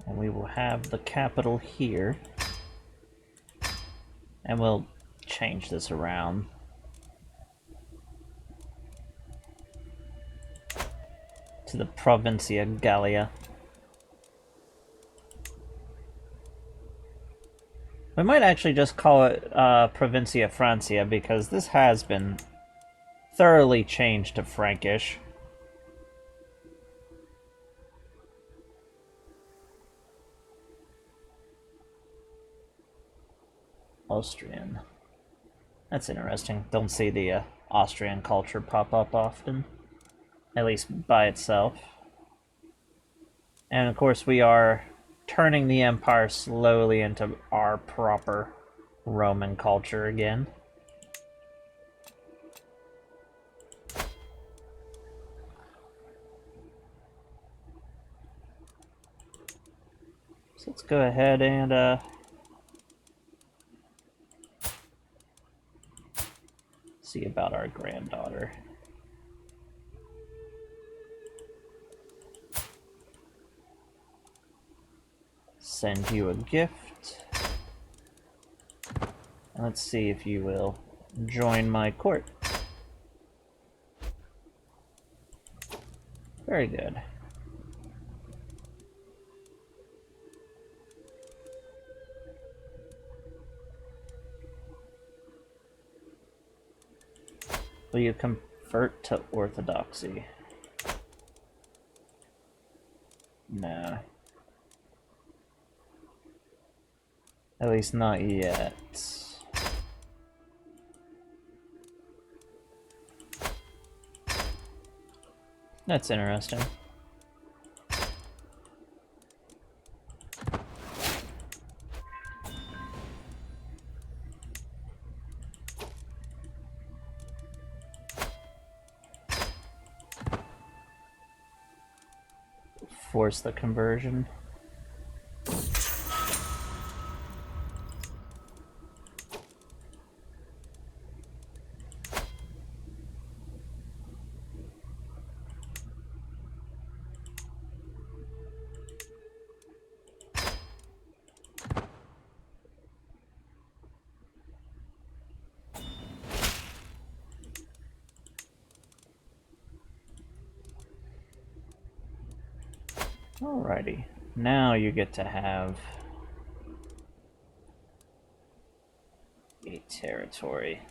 And we will have the capital here. And we'll change this around. To the Provincia Gallia. We might actually just call it Provincia Francia, because this has been thoroughly changed to Frankish. Austrian. That's interesting. Don't see the Austrian culture pop up often. At least by itself. And of course we are turning the empire slowly into our proper Roman culture again. So let's go ahead and see about our granddaughter. Send you a gift. Let's see if you will join my court. Very good. Will you convert to Orthodoxy? No. At least not yet. That's interesting. Force the conversion. Alrighty, now you get to have a territory.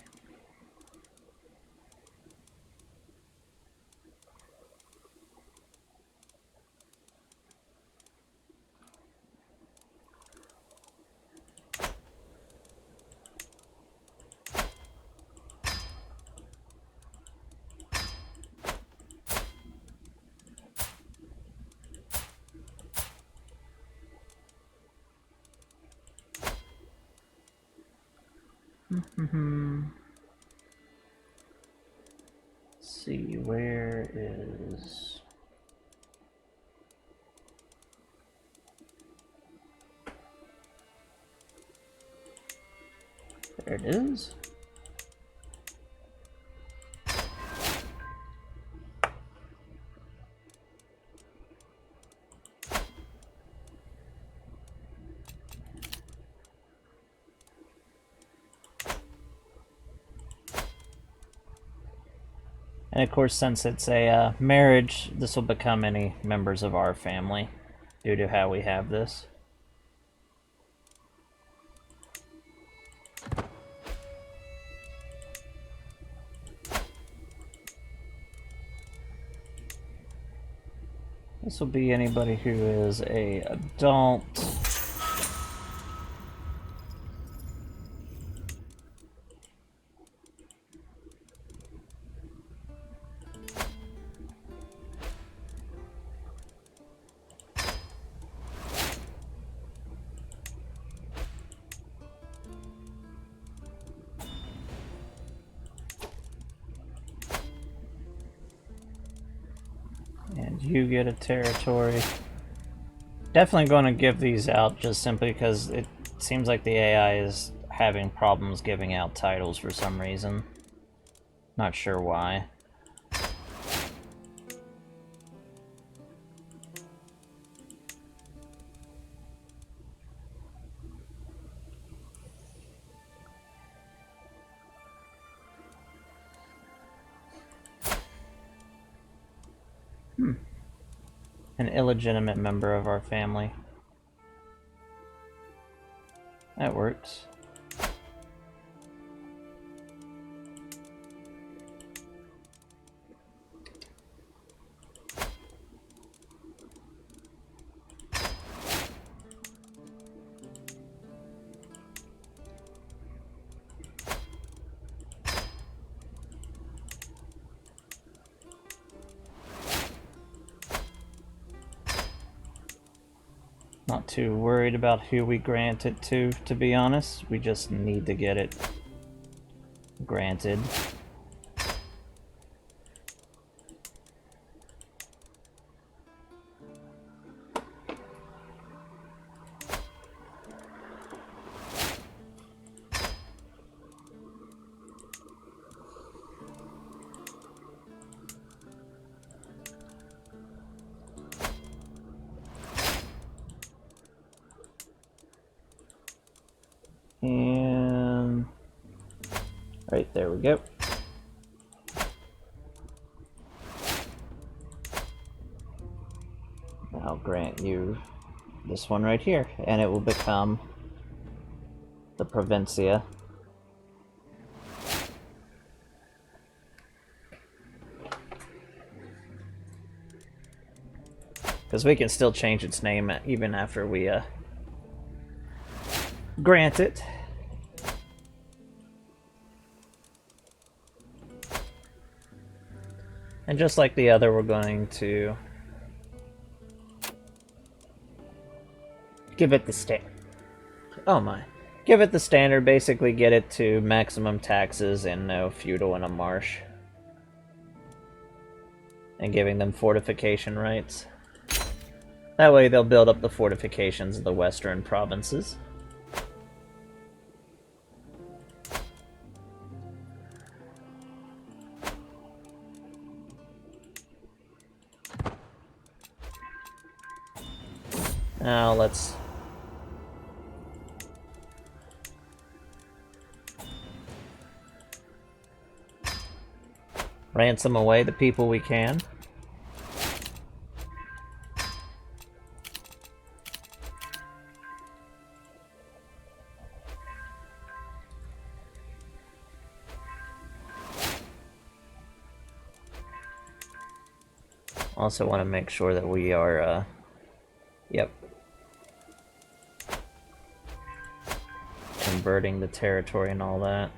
Let's see, where is... There it is. And of course, since it's a marriage, this will become any members of our family due to how we have this. This will be anybody who is a adult. And you get a territory. Definitely going to give these out just simply because it seems like the AI is having problems giving out titles for some reason. Not sure why. An illegitimate member of our family. That works. Not too worried about who we grant it to be honest. We just need to get it granted. And right there we go. I'll grant you this one right here, and it will become the Provincia. Because we can still change its name even after we grant it. And just like the other, we're going to give it the oh my. Give it the standard, basically get it to maximum taxes and no feudal in a marsh. And giving them fortification rights. That way they'll build up the fortifications of the western provinces. Now let's ransom away the people we can. Also want to make sure that we are, yep, converting the territory and all that.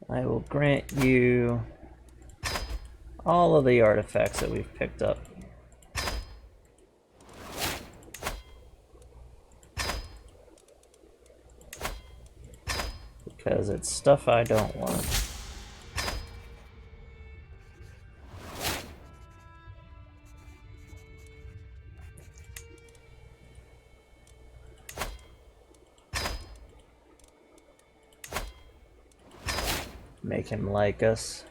I will grant you all of the artifacts that we've picked up. Because it's stuff I don't want. Make him like us.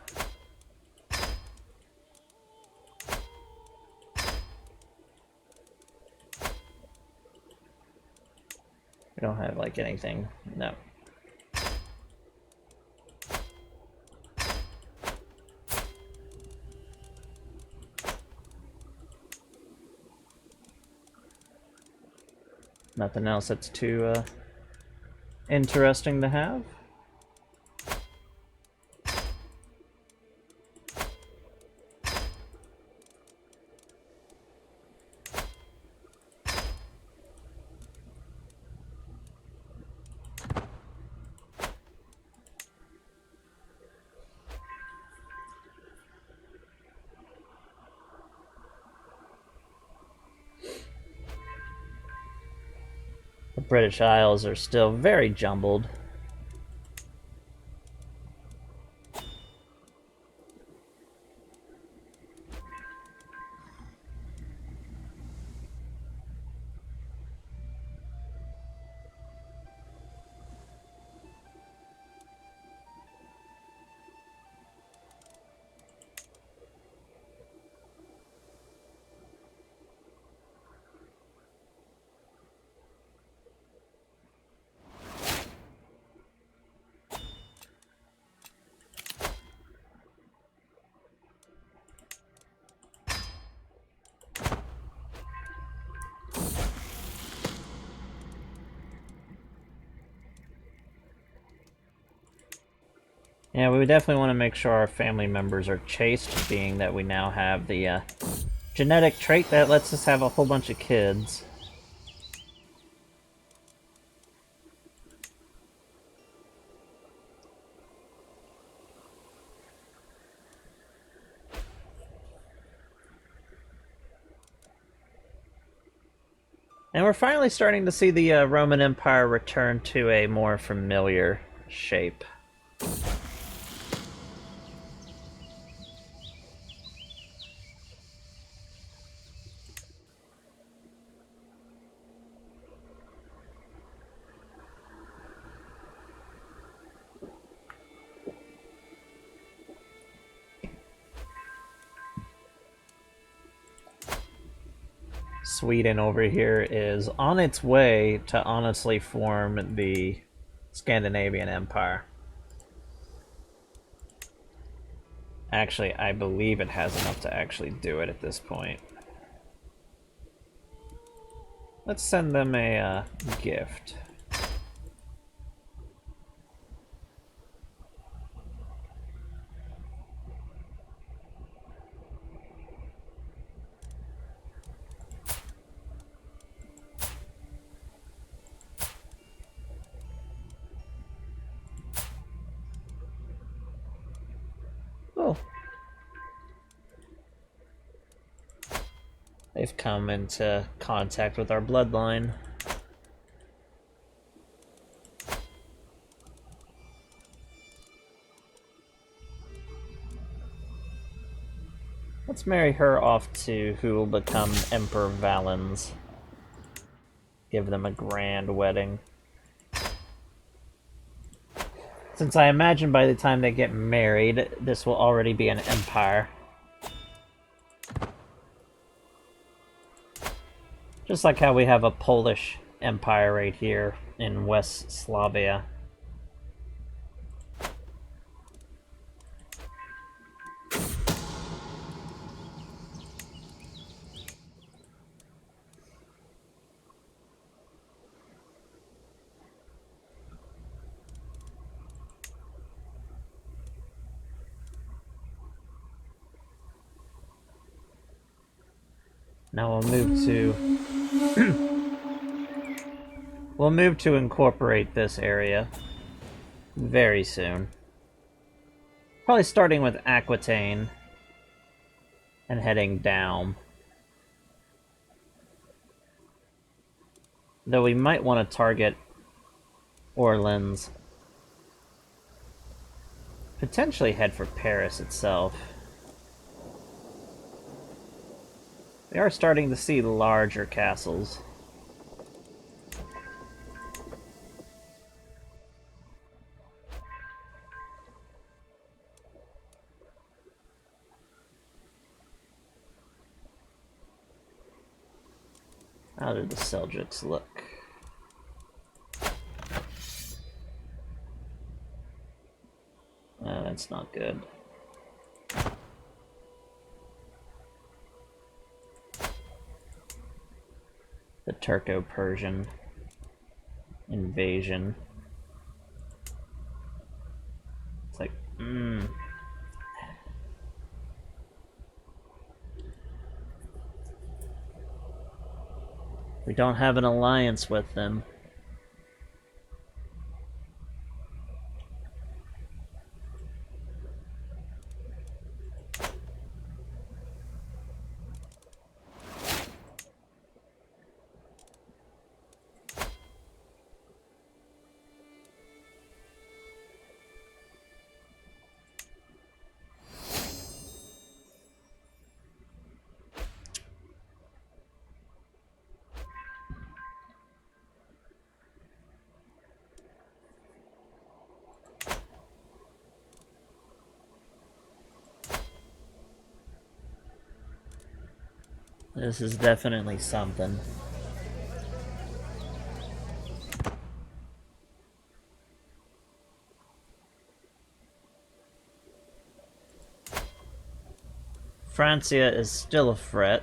We don't have like anything, no. Nothing else that's too interesting to have. The British Isles are still very jumbled. Yeah, we definitely want to make sure our family members are chaste, being that we now have the genetic trait that lets us have a whole bunch of kids. And we're finally starting to see the Roman Empire return to a more familiar shape. Sweden over here is on its way to honestly form the Scandinavian Empire. Actually, I believe it has enough to actually do it at this point. Let's send them a gift. Oh. They've come into contact with our bloodline. Let's marry her off to who will become Emperor Valens. Give them a grand wedding. Since I imagine by the time they get married, this will already be an empire. Just like how we have a Polish empire right here in West Slavia. Now we'll move to incorporate this area very soon. Probably starting with Aquitaine and heading down. Though we might want to target Orleans. Potentially head for Paris itself. We are starting to see larger castles. How did the Seljuks look? That's not good. The Turco-Persian invasion. It's like, we don't have an alliance with them. This is definitely something. Francia is still a threat.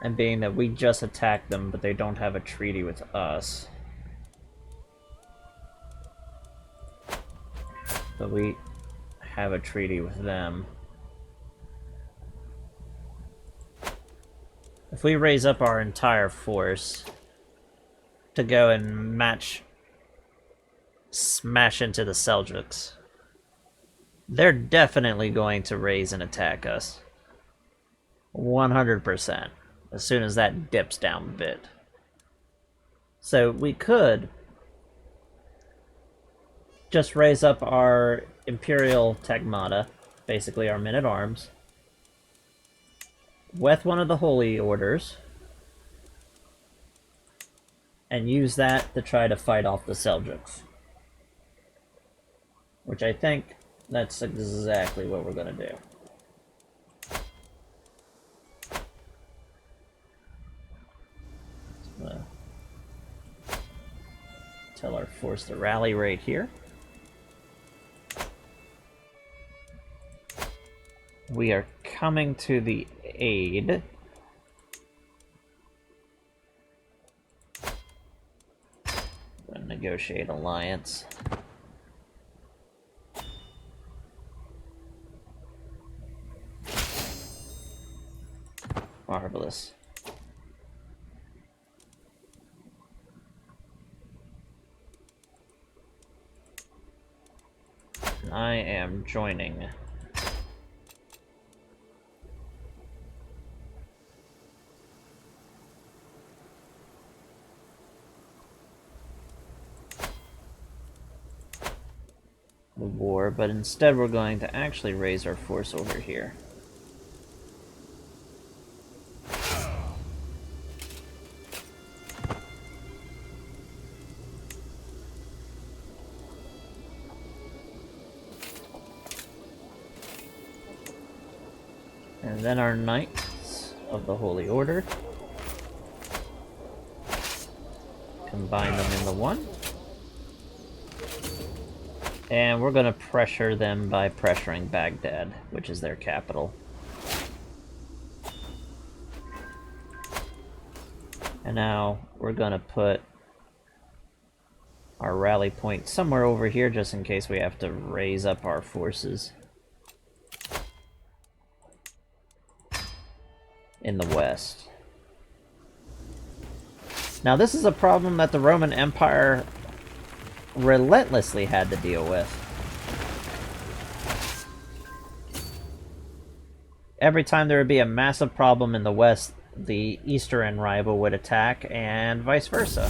And being that we just attacked them, but they don't have a treaty with us. But we have a treaty with them. If we raise up our entire force to go and smash into the Seljuks, they're definitely going to raise and attack us. 100%. As soon as that dips down a bit. So we could just raise up our Imperial Tagmata, basically our men-at-arms, with one of the Holy Orders, and use that to try to fight off the Seljuks. Which I think that's exactly what we're going to do. Tell our force to rally right here. We are coming to the aid. Negotiate alliance. Marvelous. I am joining. The war, but instead we're going to actually raise our force over here. And then our Knights of the Holy Order. Combine them into one. And we're going to pressure them by pressuring Baghdad, which is their capital. And now we're going to put our rally point somewhere over here just in case we have to raise up our forces. In the west. Now this is a problem that the Roman Empire relentlessly had to deal with. Every time there would be a massive problem in the west, the eastern rival would attack, and vice versa.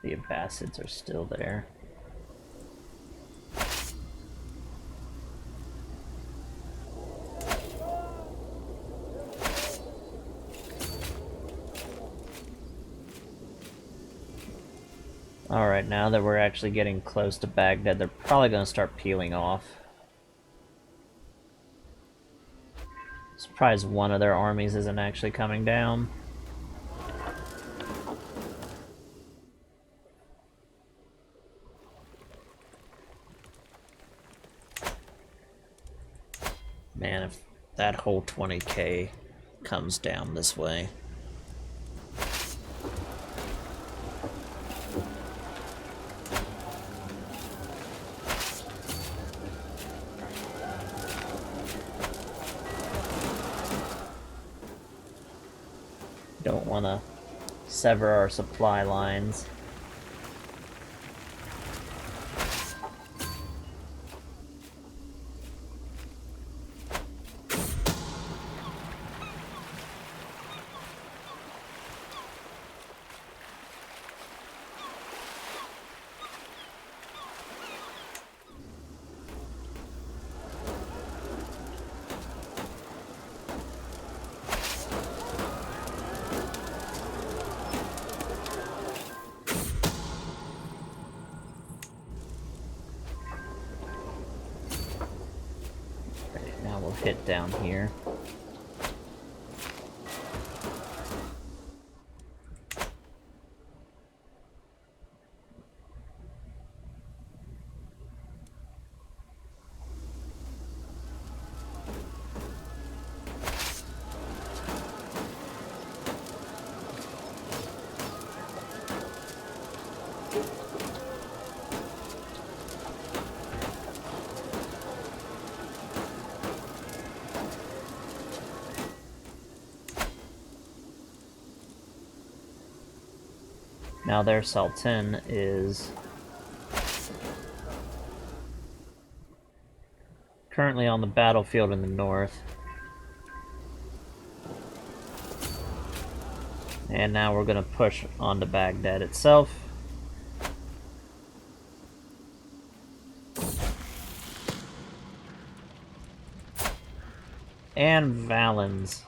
The Abbasids are still there. Alright, now that we're actually getting close to Baghdad, they're probably going to start peeling off. Surprised one of their armies isn't actually coming down. Man, if that whole 20k comes down this way. Don't want to sever our supply lines. Hit down here. Now their Sultan is currently on the battlefield in the north. And now we're going to push onto Baghdad itself. And Valens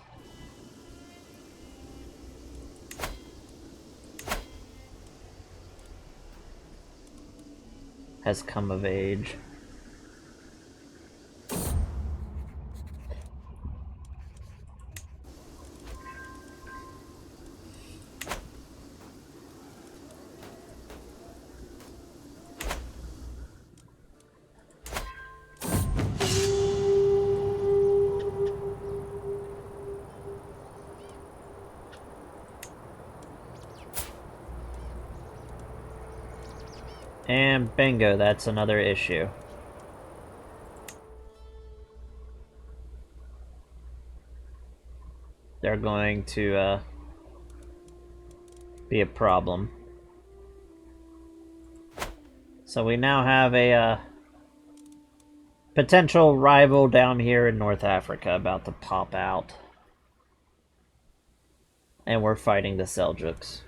has come of age. And bingo, that's another issue. They're going to be a problem. So we now have a potential rival down here in North Africa about to pop out. And we're fighting the Seljuks.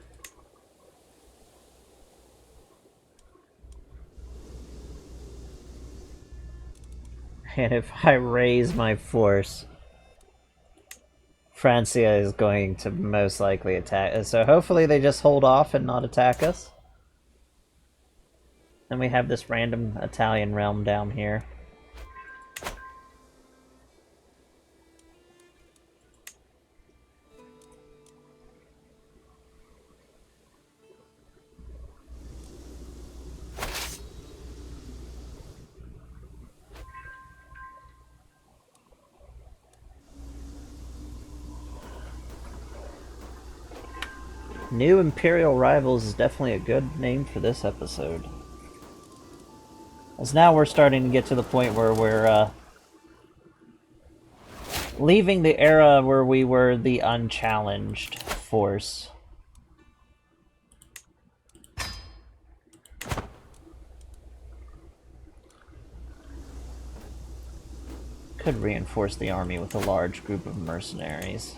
And if I raise my force, Francia is going to most likely attack us. So hopefully they just hold off and not attack us. Then we have this random Italian realm down here. New Imperial Rivals is definitely a good name for this episode. As now we're starting to get to the point where we're leaving the era where we were the unchallenged force. Could reinforce the army with a large group of mercenaries.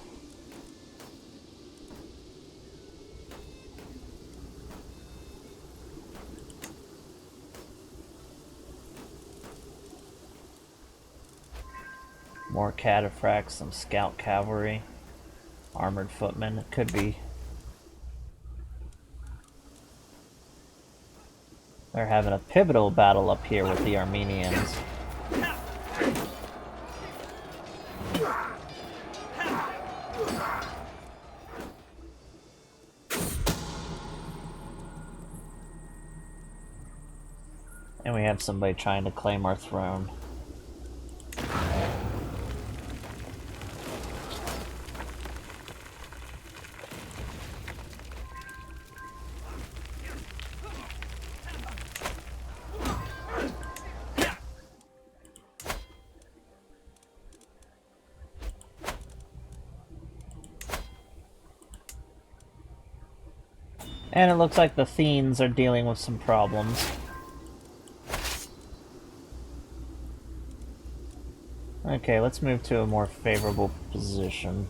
More cataphracts, some scout cavalry, armored footmen. It could be. They're having a pivotal battle up here with the Armenians. And we have somebody trying to claim our throne. And it looks like the Fiends are dealing with some problems. Okay, let's move to a more favorable position.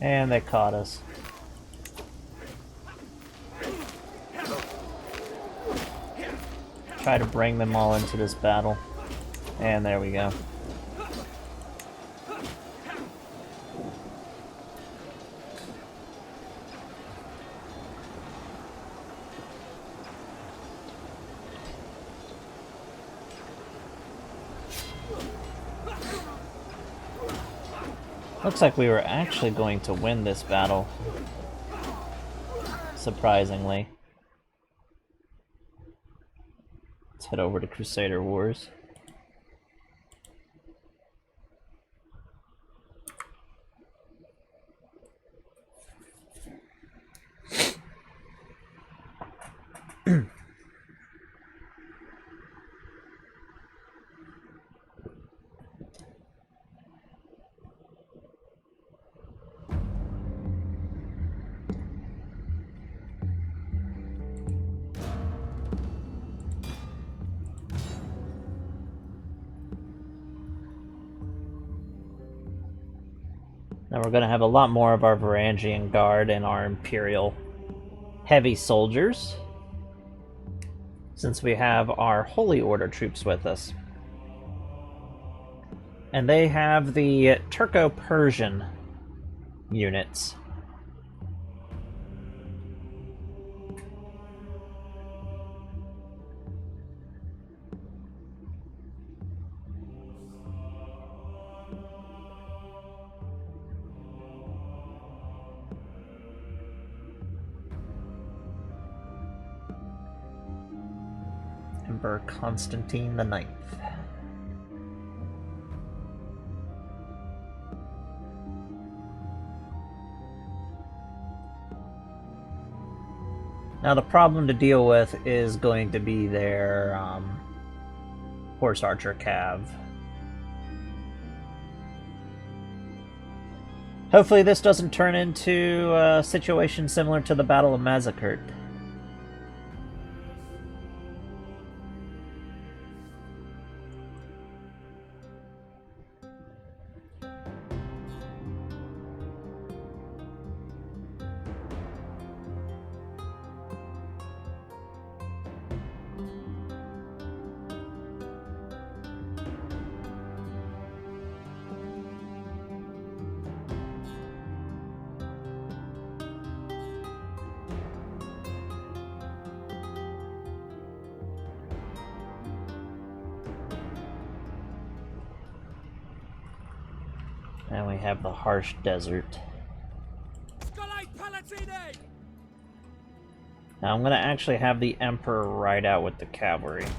And they caught us. Try to bring them all into this battle. And there we go. Looks like we were actually going to win this battle. Surprisingly. Let's head over to Crusader Wars. Now we're going to have a lot more of our Varangian Guard and our Imperial heavy soldiers, since we have our Holy Order troops with us. And they have the Turco-Persian units. Emperor Constantine the Ninth. Now the problem to deal with is going to be their horse archer cav. Hopefully this doesn't turn into a situation similar to the Battle of Mazikert. And we have the harsh desert. Now I'm going to actually have the Emperor ride out with the cavalry. In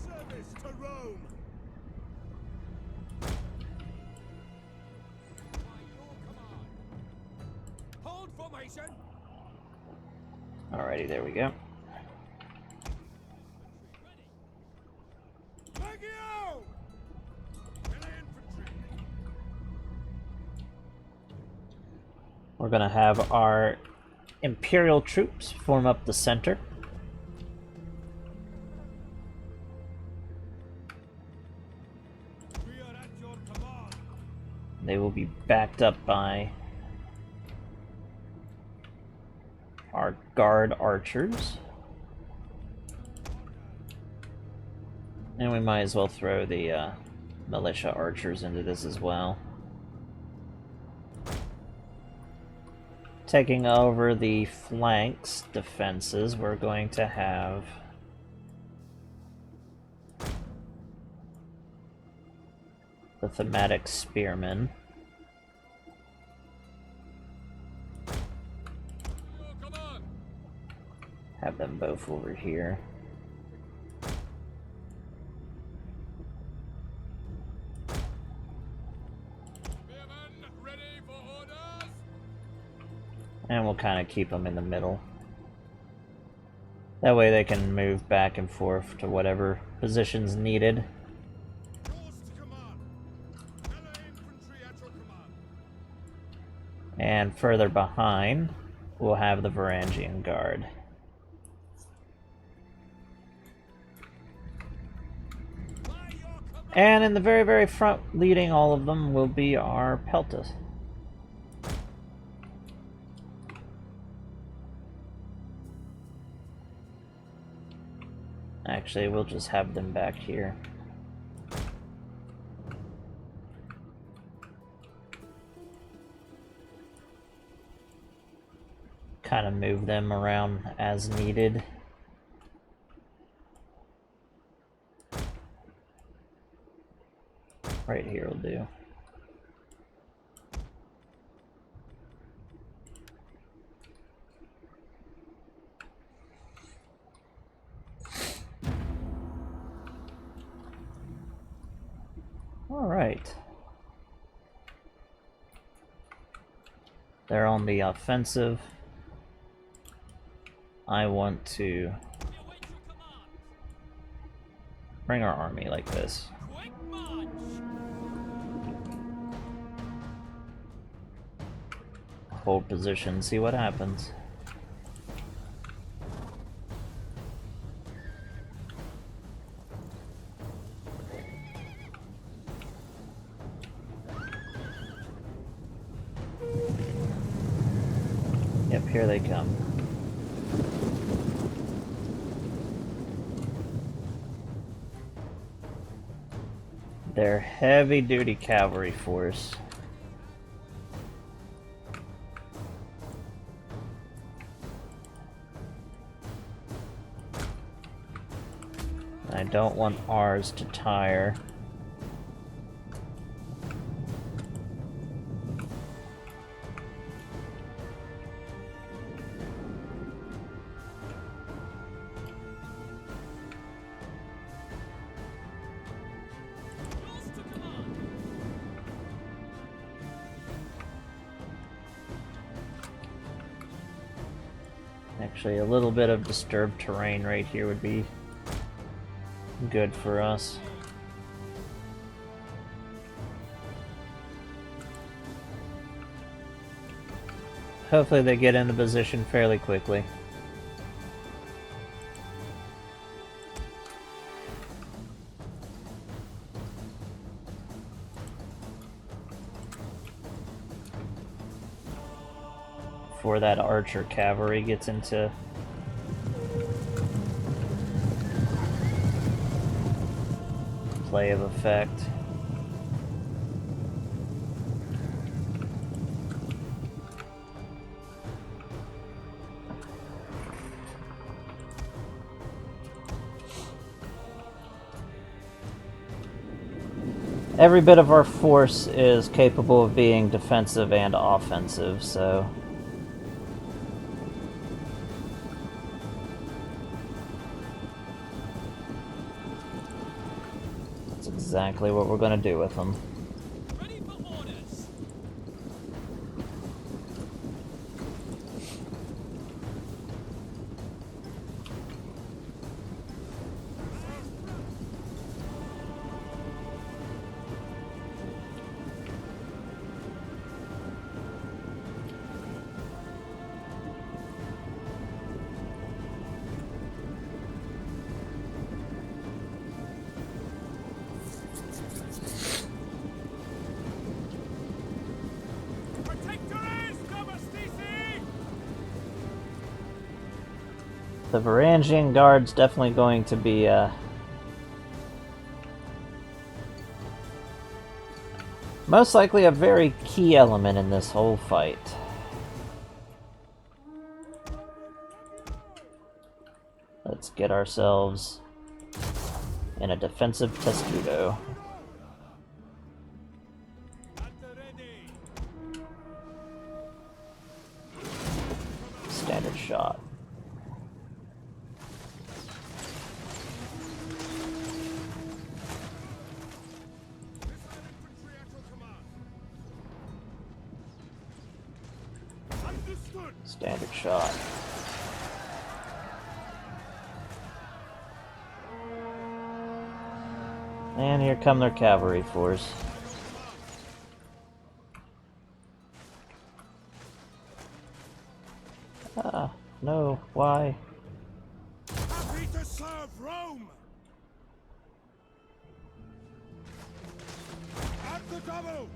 service to Rome. Hold formation. Alrighty, there we go. Legio! Infantry. We're going to have our Imperial troops form up the center. We are at your command. They will be backed up by our guard archers. And we might as well throw the militia archers into this as well. Taking over the flanks defenses, we're going to have the thematic spearmen. Have them both over here. Ready for orders. And we'll kind of keep them in the middle. That way they can move back and forth to whatever position's needed. Yours to command. Melee infantry at your command. And further behind, we'll have the Varangian Guard. And in the very, very front, leading all of them, will be our Peltas. Actually, we'll just have them back here. Kind of move them around as needed. Right here will do. All right. They're on the offensive. I want to bring our army like this. Hold position, see what happens. here they come. They're heavy-duty cavalry force. I don't want ours to tire. Actually, a little bit of disturbed terrain right here would be good for us. Hopefully they get into position fairly quickly. Before that archer cavalry gets into play of effect. Every bit of our force is capable of being defensive and offensive, so that's exactly what we're going to do with them. Ready for orders. The Varangian Guard's definitely going to be most likely a very key element in this whole fight. Let's get ourselves in a defensive testudo. Standard shot. Standard shot. And here come their cavalry force. Ah, no, why? Happy to serve Rome. At the double.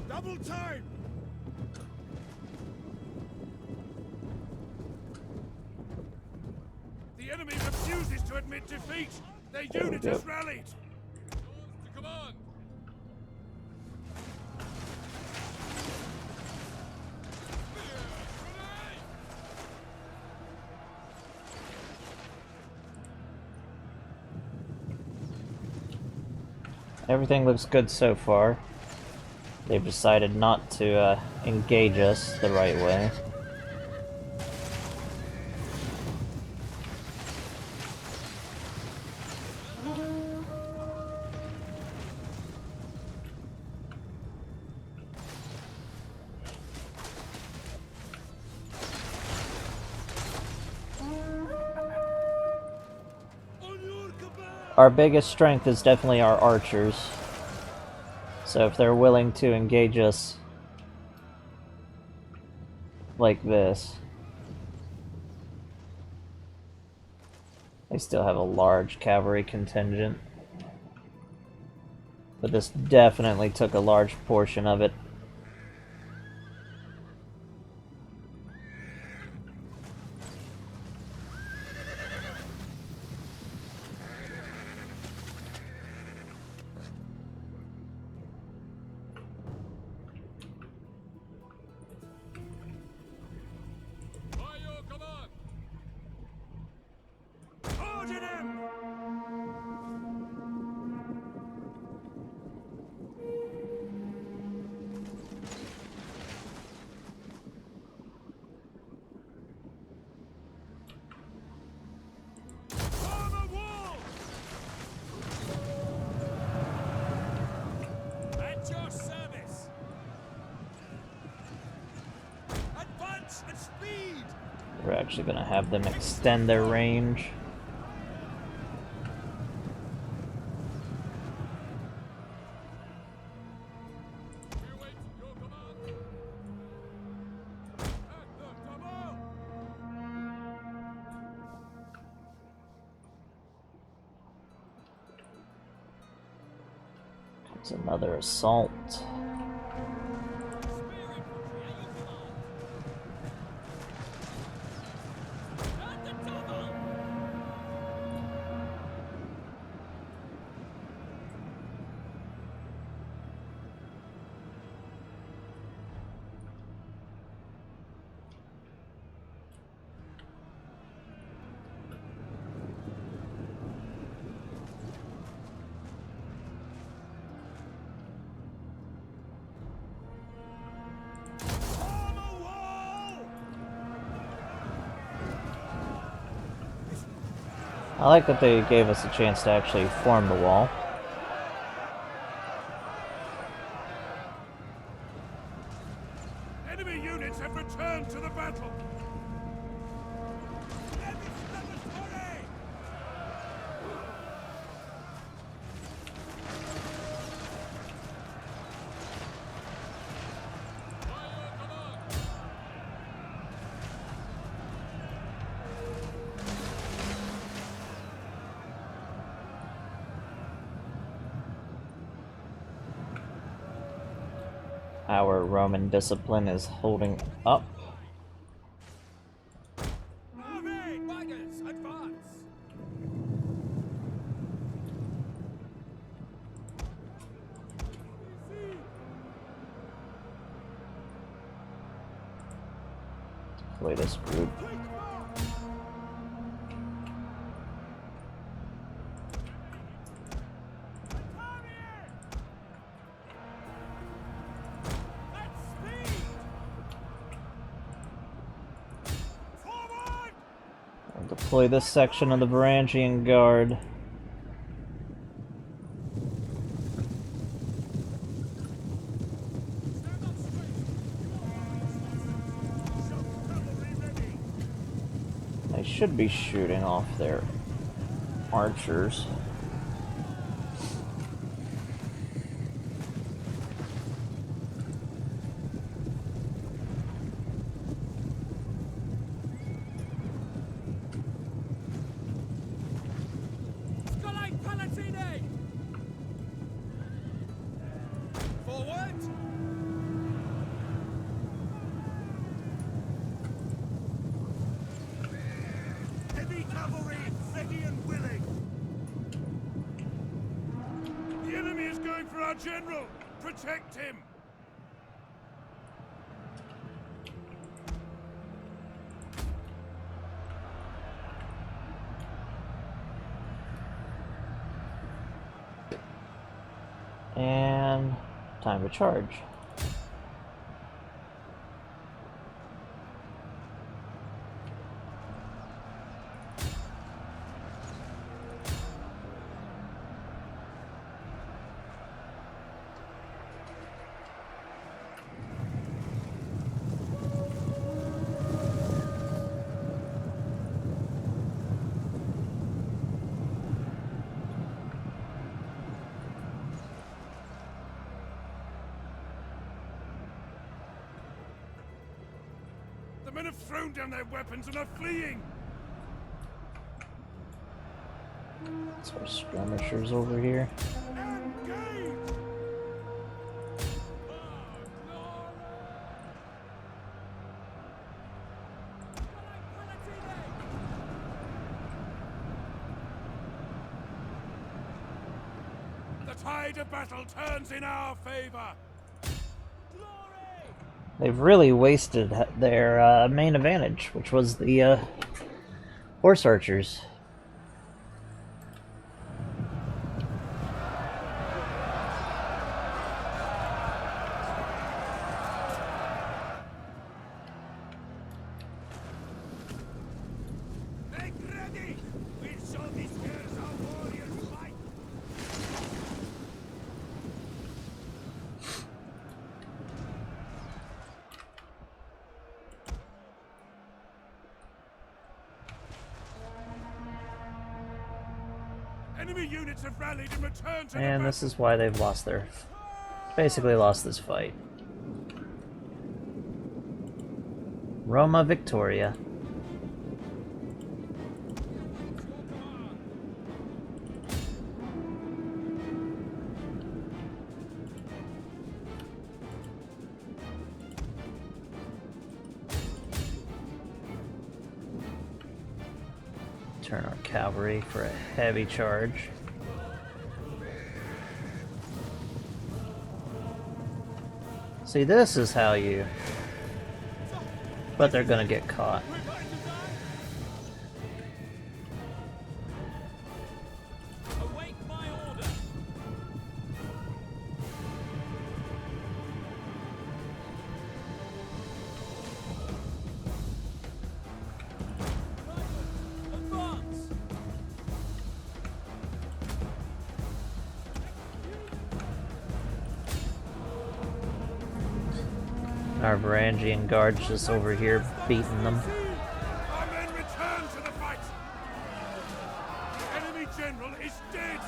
Double time. The enemy refuses to admit defeat. Their unit has rallied. To command. Everything looks good so far. They've decided not to engage us the right way. Our biggest strength is definitely our archers. So if they're willing to engage us like this, they still have a large cavalry contingent. But this definitely took a large portion of it. We're actually going to have them extend their range. Comes another assault. I like that they gave us a chance to actually form the wall. Enemy units have returned to the battle. Our Roman discipline is holding up. Army! Wagons, advance! Deploy this group. I'll deploy this section of the Varangian Guard. They should be shooting off their archers. Forward! Heavy cavalry, ready and willing. The enemy is going for our general. Protect him. And time to charge. The men have thrown down their weapons and are fleeing. That's our skirmishers over here. Engage! The tide of battle turns in our favor. They've really wasted their main advantage, which was the horse archers. Make ready! We'll show these girls how warriors fight! Enemy units have rallied and returned to And the this battle. is why they've lost their... basically lost this fight. Roma Victoria. Turn our cavalry for a heavy charge. See, this is how you... But they're gonna get caught. Await my order. Advance. Our Varangian guard's just over here beating them. Our men return to the fight. The enemy general is dead.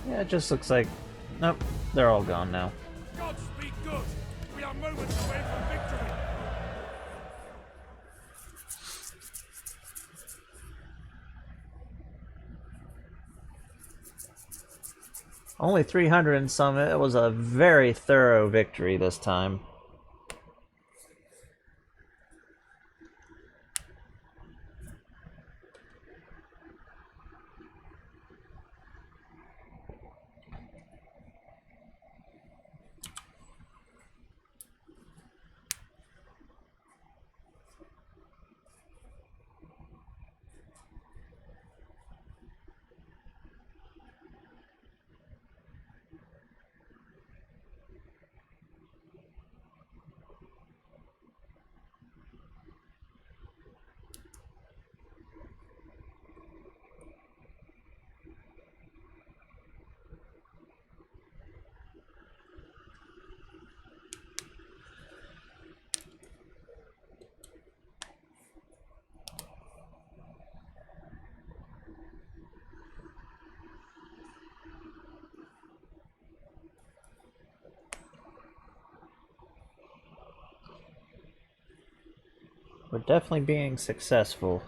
Yeah, it just looks like... Nope, they're all gone now. God speed good. We are moments away from victory. Only 300 and some. It was a very thorough victory this time. We're definitely being successful.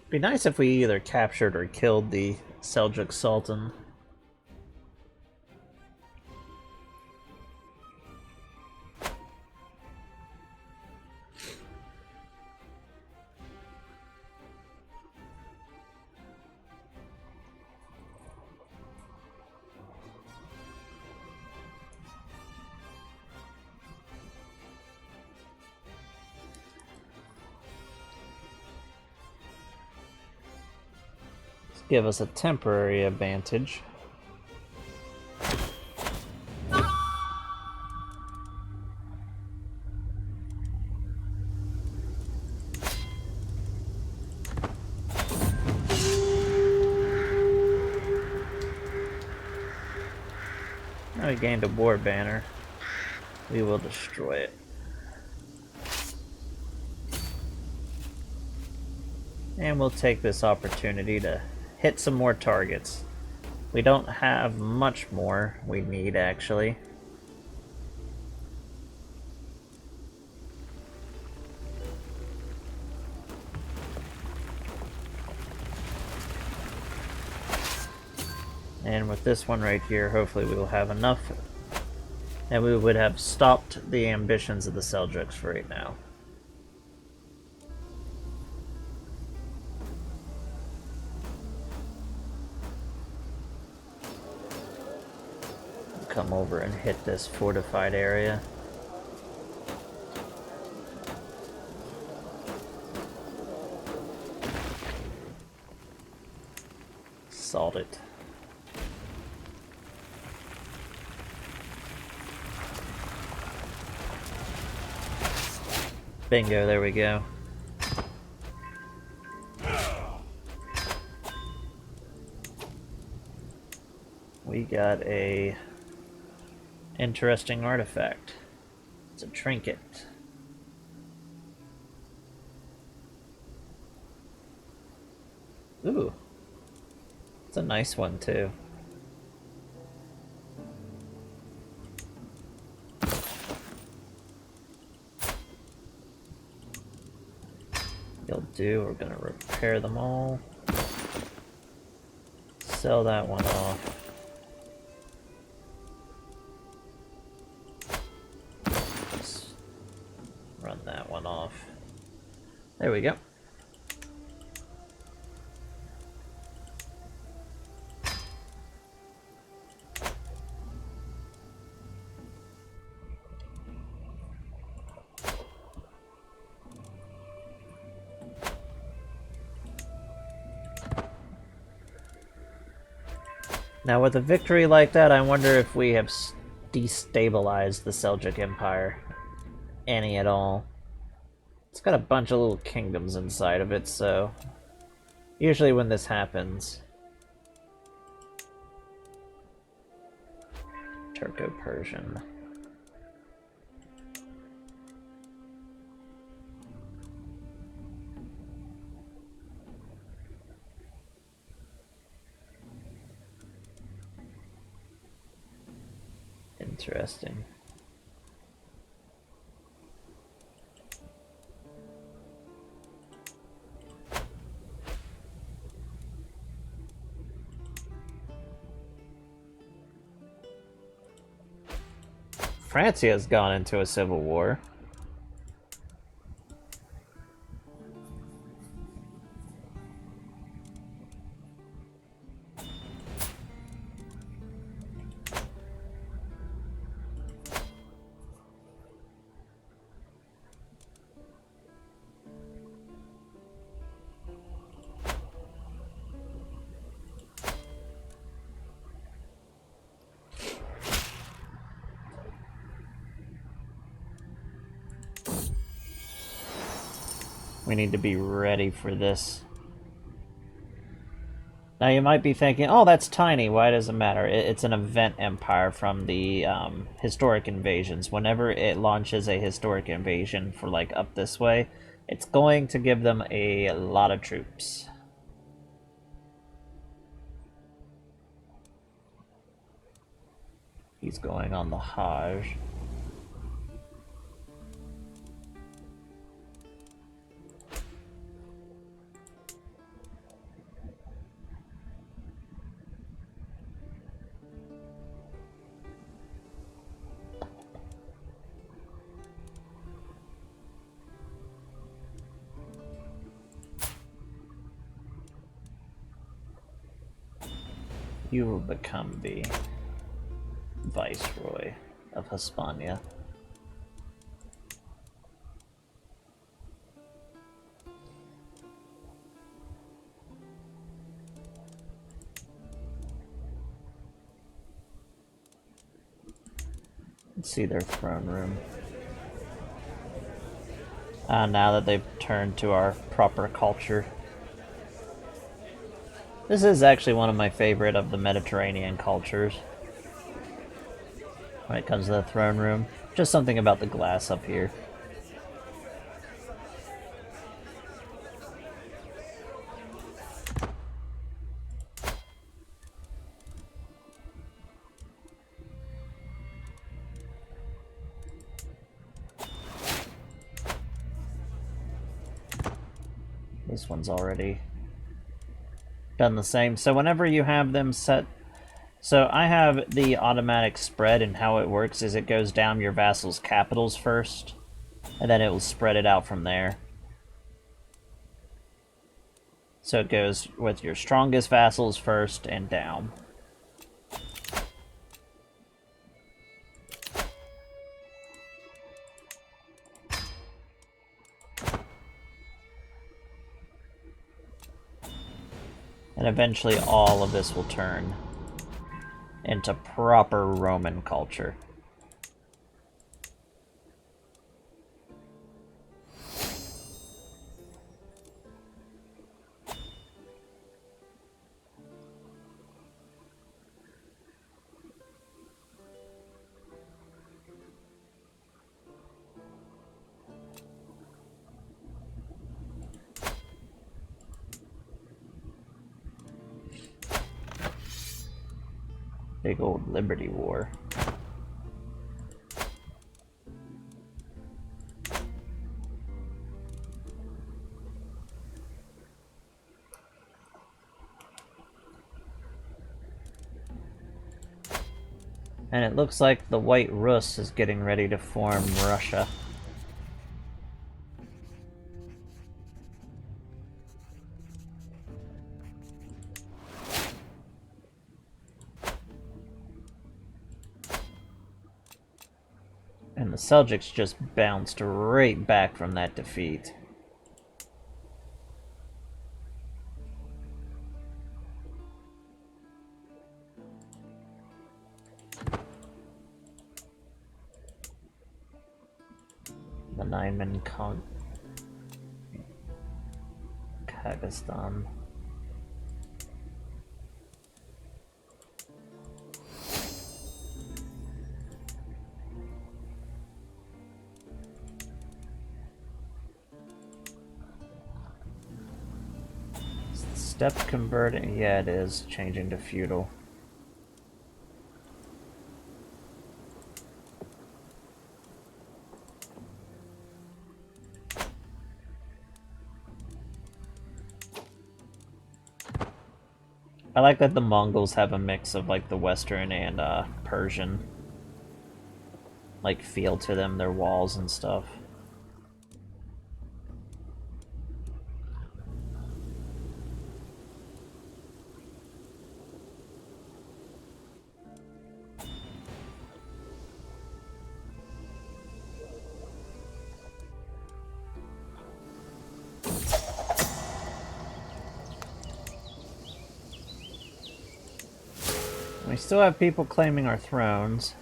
Be nice if we either captured or killed the Seljuk Sultan. Give us a temporary advantage. Now we gained a war banner. We will destroy it. And we'll take this opportunity to hit some more targets. We don't have much more we need, actually. And with this one right here, hopefully we will have enough. And we would have stopped the ambitions of the Seljuks for right now. Come over and hit this fortified area. Salt it. Bingo, there we go. We got a interesting artifact. It's a trinket. Ooh. It's a nice one too. You'll do. We're gonna repair them all. Sell that one off. Just run that one off. There we go. Now with a victory like that, I wonder if we have destabilized the Seljuk Empire. Any at all. It's got a bunch of little kingdoms inside of it, so... Usually when this happens... Turco-Persian. Interesting. Francia has gone into a civil war. We need to be ready for this. Now you might be thinking, oh, that's tiny, why does it matter? It's an event empire from the historic invasions. Whenever it launches a historic invasion for like up this way, it's going to give them a lot of troops. He's going on the Hajj. You will become the Viceroy of Hispania. Let's see their throne room. Now that they've turned to our proper culture. This is actually one of my favorite of the Mediterranean cultures. when it comes to the throne room. Just something about the glass up here. This one's already done the same. So whenever you have them set... So I have the automatic spread, and how it works is it goes down your vassal's capitals first, and then it will spread it out from there. So it goes with your strongest vassals first and down. And eventually all of this will turn into proper Roman culture. Big old Liberty War. And it looks like the White Rus is getting ready to form Russia. And the Seljuks just bounced right back from that defeat. The Nine-Man Kazakhstan. Step converting, yeah, it is changing to feudal. I like that the Mongols have a mix of like the Western and Persian like feel to them, their walls and stuff. We still have people claiming our thrones.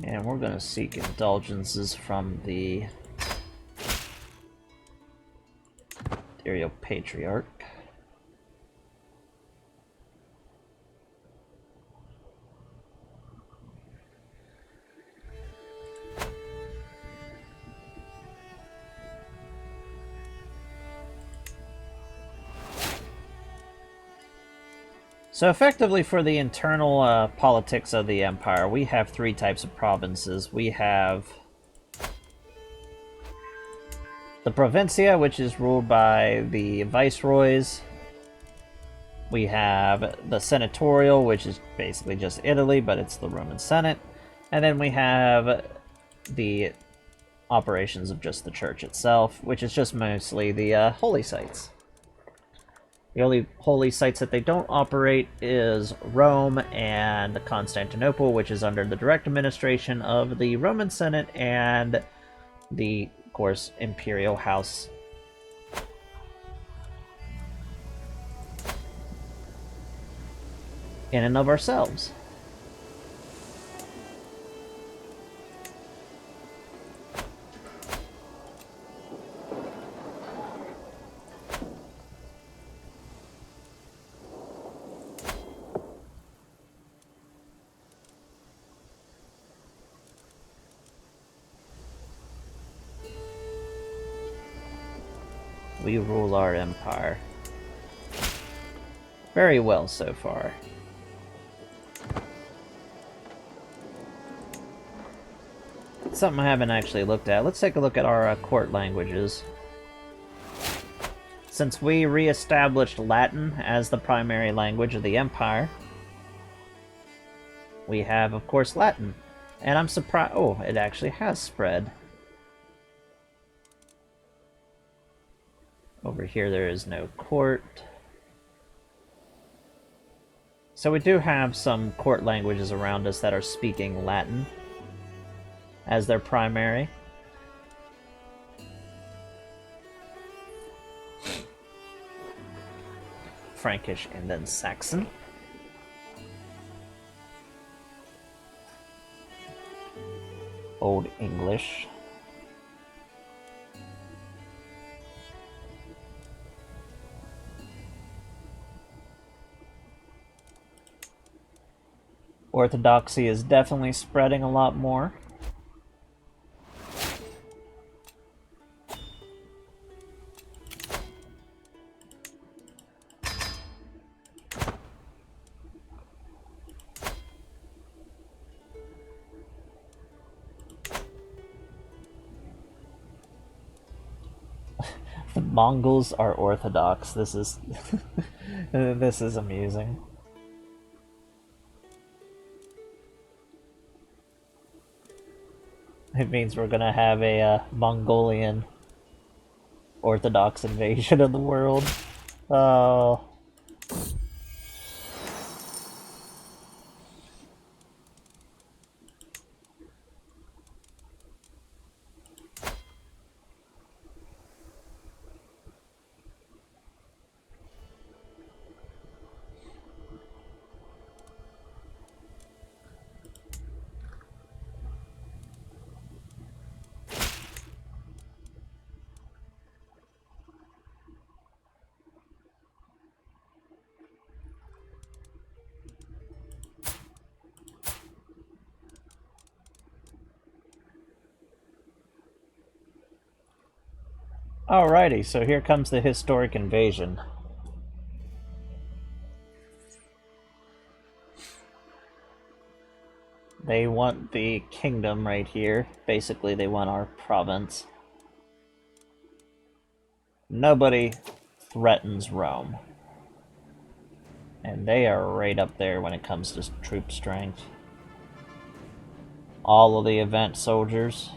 And we're going to seek indulgences from the Imperial Patriarch. So effectively for the internal politics of the empire, we have three types of provinces. We have the Provincia, which is ruled by the viceroys. We have the Senatorial, which is basically just Italy, but it's the Roman Senate. And then we have the operations of just the church itself, which is just mostly the holy sites. The only holy sites that they don't operate is Rome and Constantinople, which is under the direct administration of the Roman Senate and the, of course, Imperial House. In and of ourselves. we rule our empire. Very well so far. Something I haven't actually looked at. Let's take a look at our court languages. Since we re-established Latin as the primary language of the empire, we have, of course, Latin. And I'm surprised... Oh, it actually has spread. Over here there is no court. So we do have some court languages around us that are speaking Latin as their primary. Frankish and then Saxon. Old English. Orthodoxy is definitely spreading a lot more. The Mongols are Orthodox. This is this is amusing. It means we're gonna have a Mongolian Orthodox invasion of the world. Oh. Alrighty, so here comes the historic invasion. They want the kingdom right here. Basically, they want our province. Nobody threatens Rome. And they are right up there when it comes to troop strength. All of the event soldiers.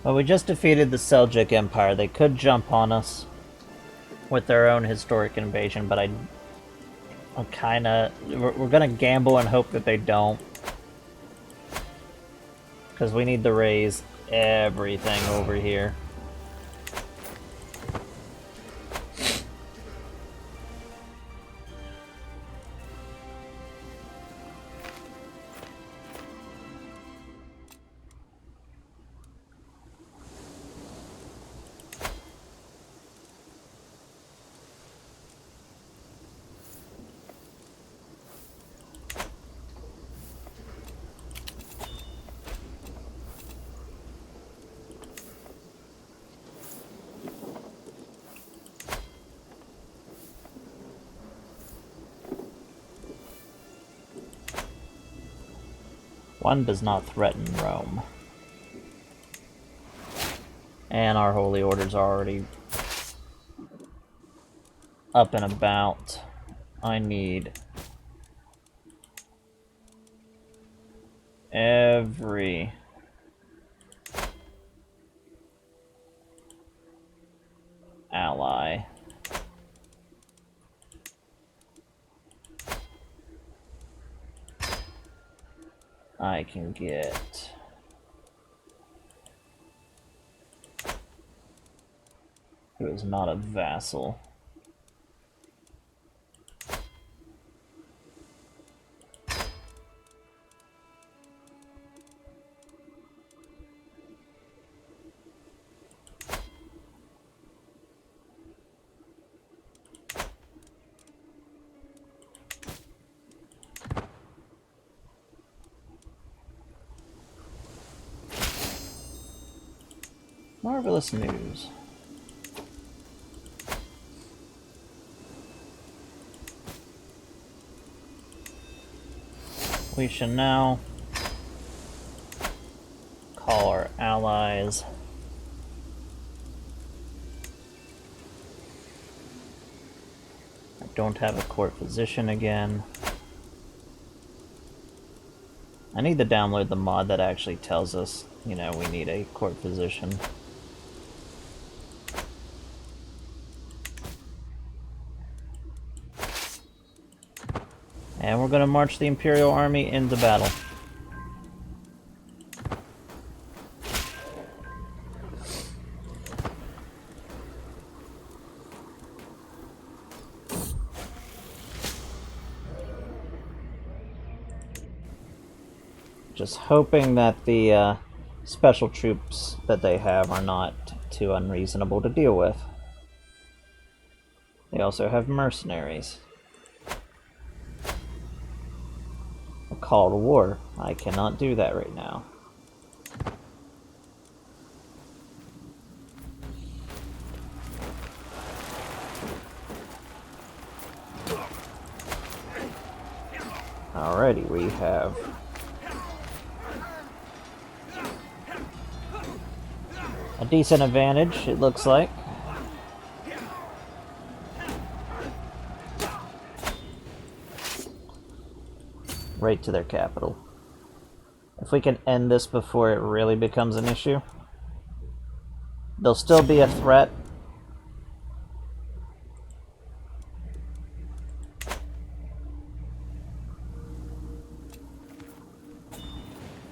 Well, we just defeated the Seljuk Empire. They could jump on us with their own historic invasion, but I'm kinda... We're gonna gamble and hope that they don't. Because we need to raise everything over here. One does not threaten Rome. And our holy orders are already up and about. I need every ally. I can get. who is not a vassal. Marvelous news. We should now call our allies. I don't have a court physician again. I need to download the mod that actually tells us, you know, we need a court physician. And we're going to march the Imperial army into battle. Just hoping that the special troops that they have are not too unreasonable to deal with. They also have mercenaries. A call to war. I cannot do that right now. Alrighty, we have a decent advantage, it looks like. Right to their capital. If we can end this before it really becomes an issue. They'll still be a threat.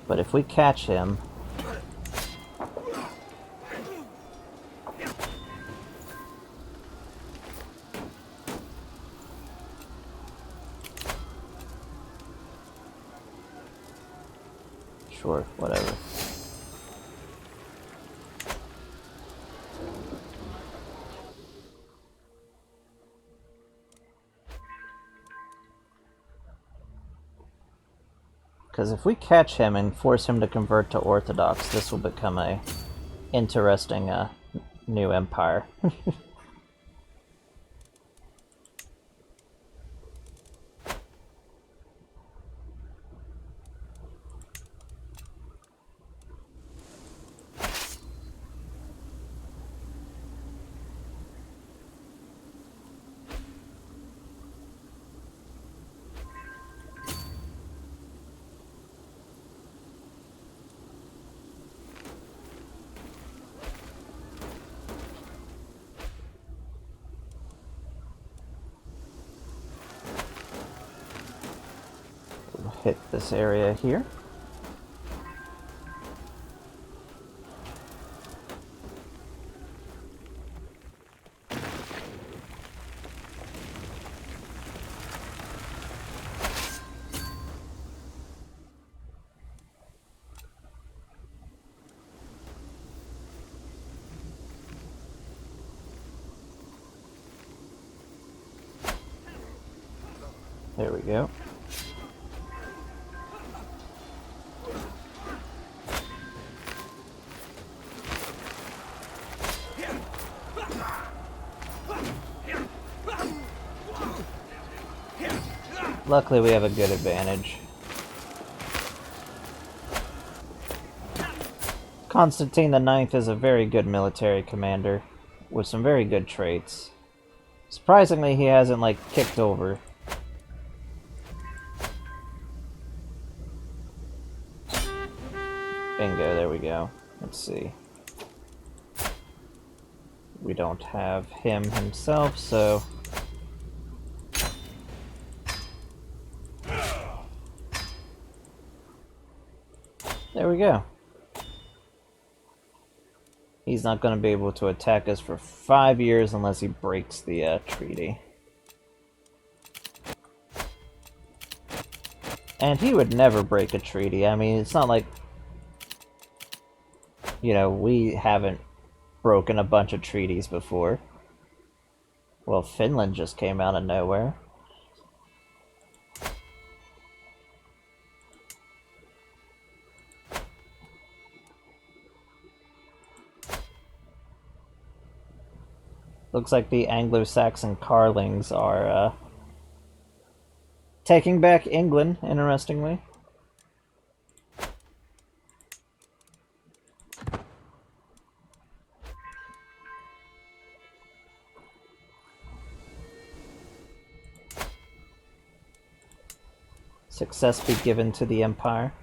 But if we catch him, sure, whatever. Because if we catch him and force him to convert to Orthodox, this will become a interesting new empire. Hit this area here. There we go. Luckily, we have a good advantage. Constantine the Ninth is a very good military commander, with some very good traits. Surprisingly, he hasn't, like, kicked over. Bingo, there we go. Let's see. We don't have him himself, so... There we go. He's not going to be able to attack us for 5 years unless he breaks the treaty. And he would never break a treaty. I mean, it's not like, you know, we haven't broken a bunch of treaties before. Well, Finland just came out of nowhere. Looks like the Anglo-Saxon Carlings are taking back England, interestingly. Success be given to the Empire.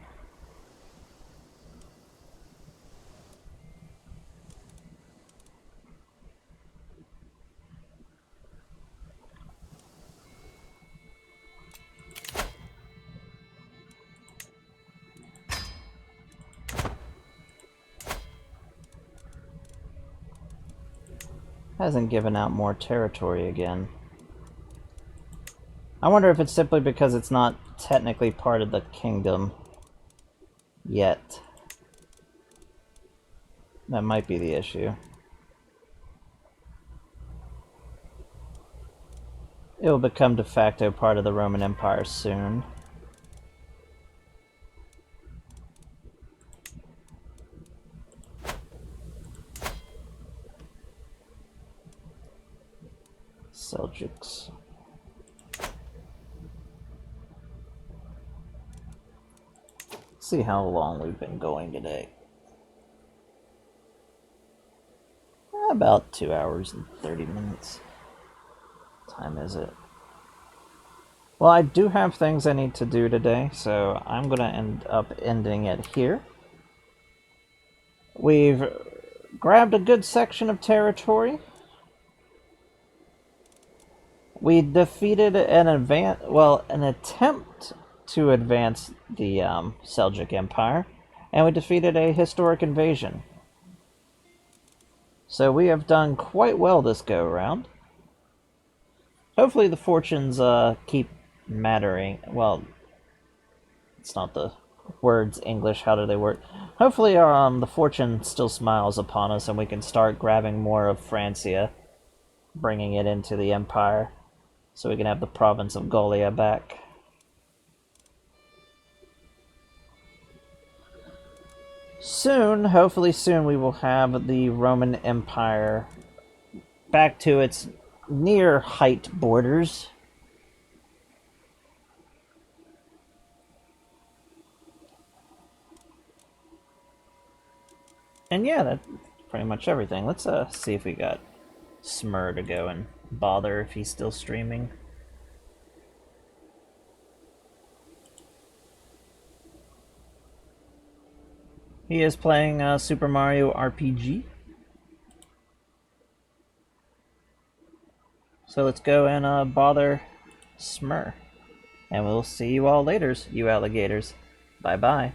Hasn't given out more territory again. I wonder if it's simply because it's not technically part of the kingdom yet. That might be the issue. It will become de facto part of the Roman Empire soon. Seljuks. See how long we've been going today. About 2 hours and 30 minutes. What time is it? Well, I do have things I need to do today, so I'm going to end up ending it here. We've grabbed a good section of territory. We defeated an attempt to advance the Seljuk Empire, and we defeated a historic invasion. So we have done quite well this go-around. Hopefully the fortunes keep mattering. Well, it's not the words English, how do they work? Hopefully the fortune still smiles upon us and we can start grabbing more of Francia, bringing it into the Empire, so we can have the province of Gallia back. Soon, hopefully soon, we will have the Roman Empire back to its near height borders. And yeah, that's pretty much everything. Let's see if we got Smur to go and bother if he's still streaming. He is playing Super Mario RPG. So let's go and bother Smur. And we'll see you all later, you alligators. Bye-bye.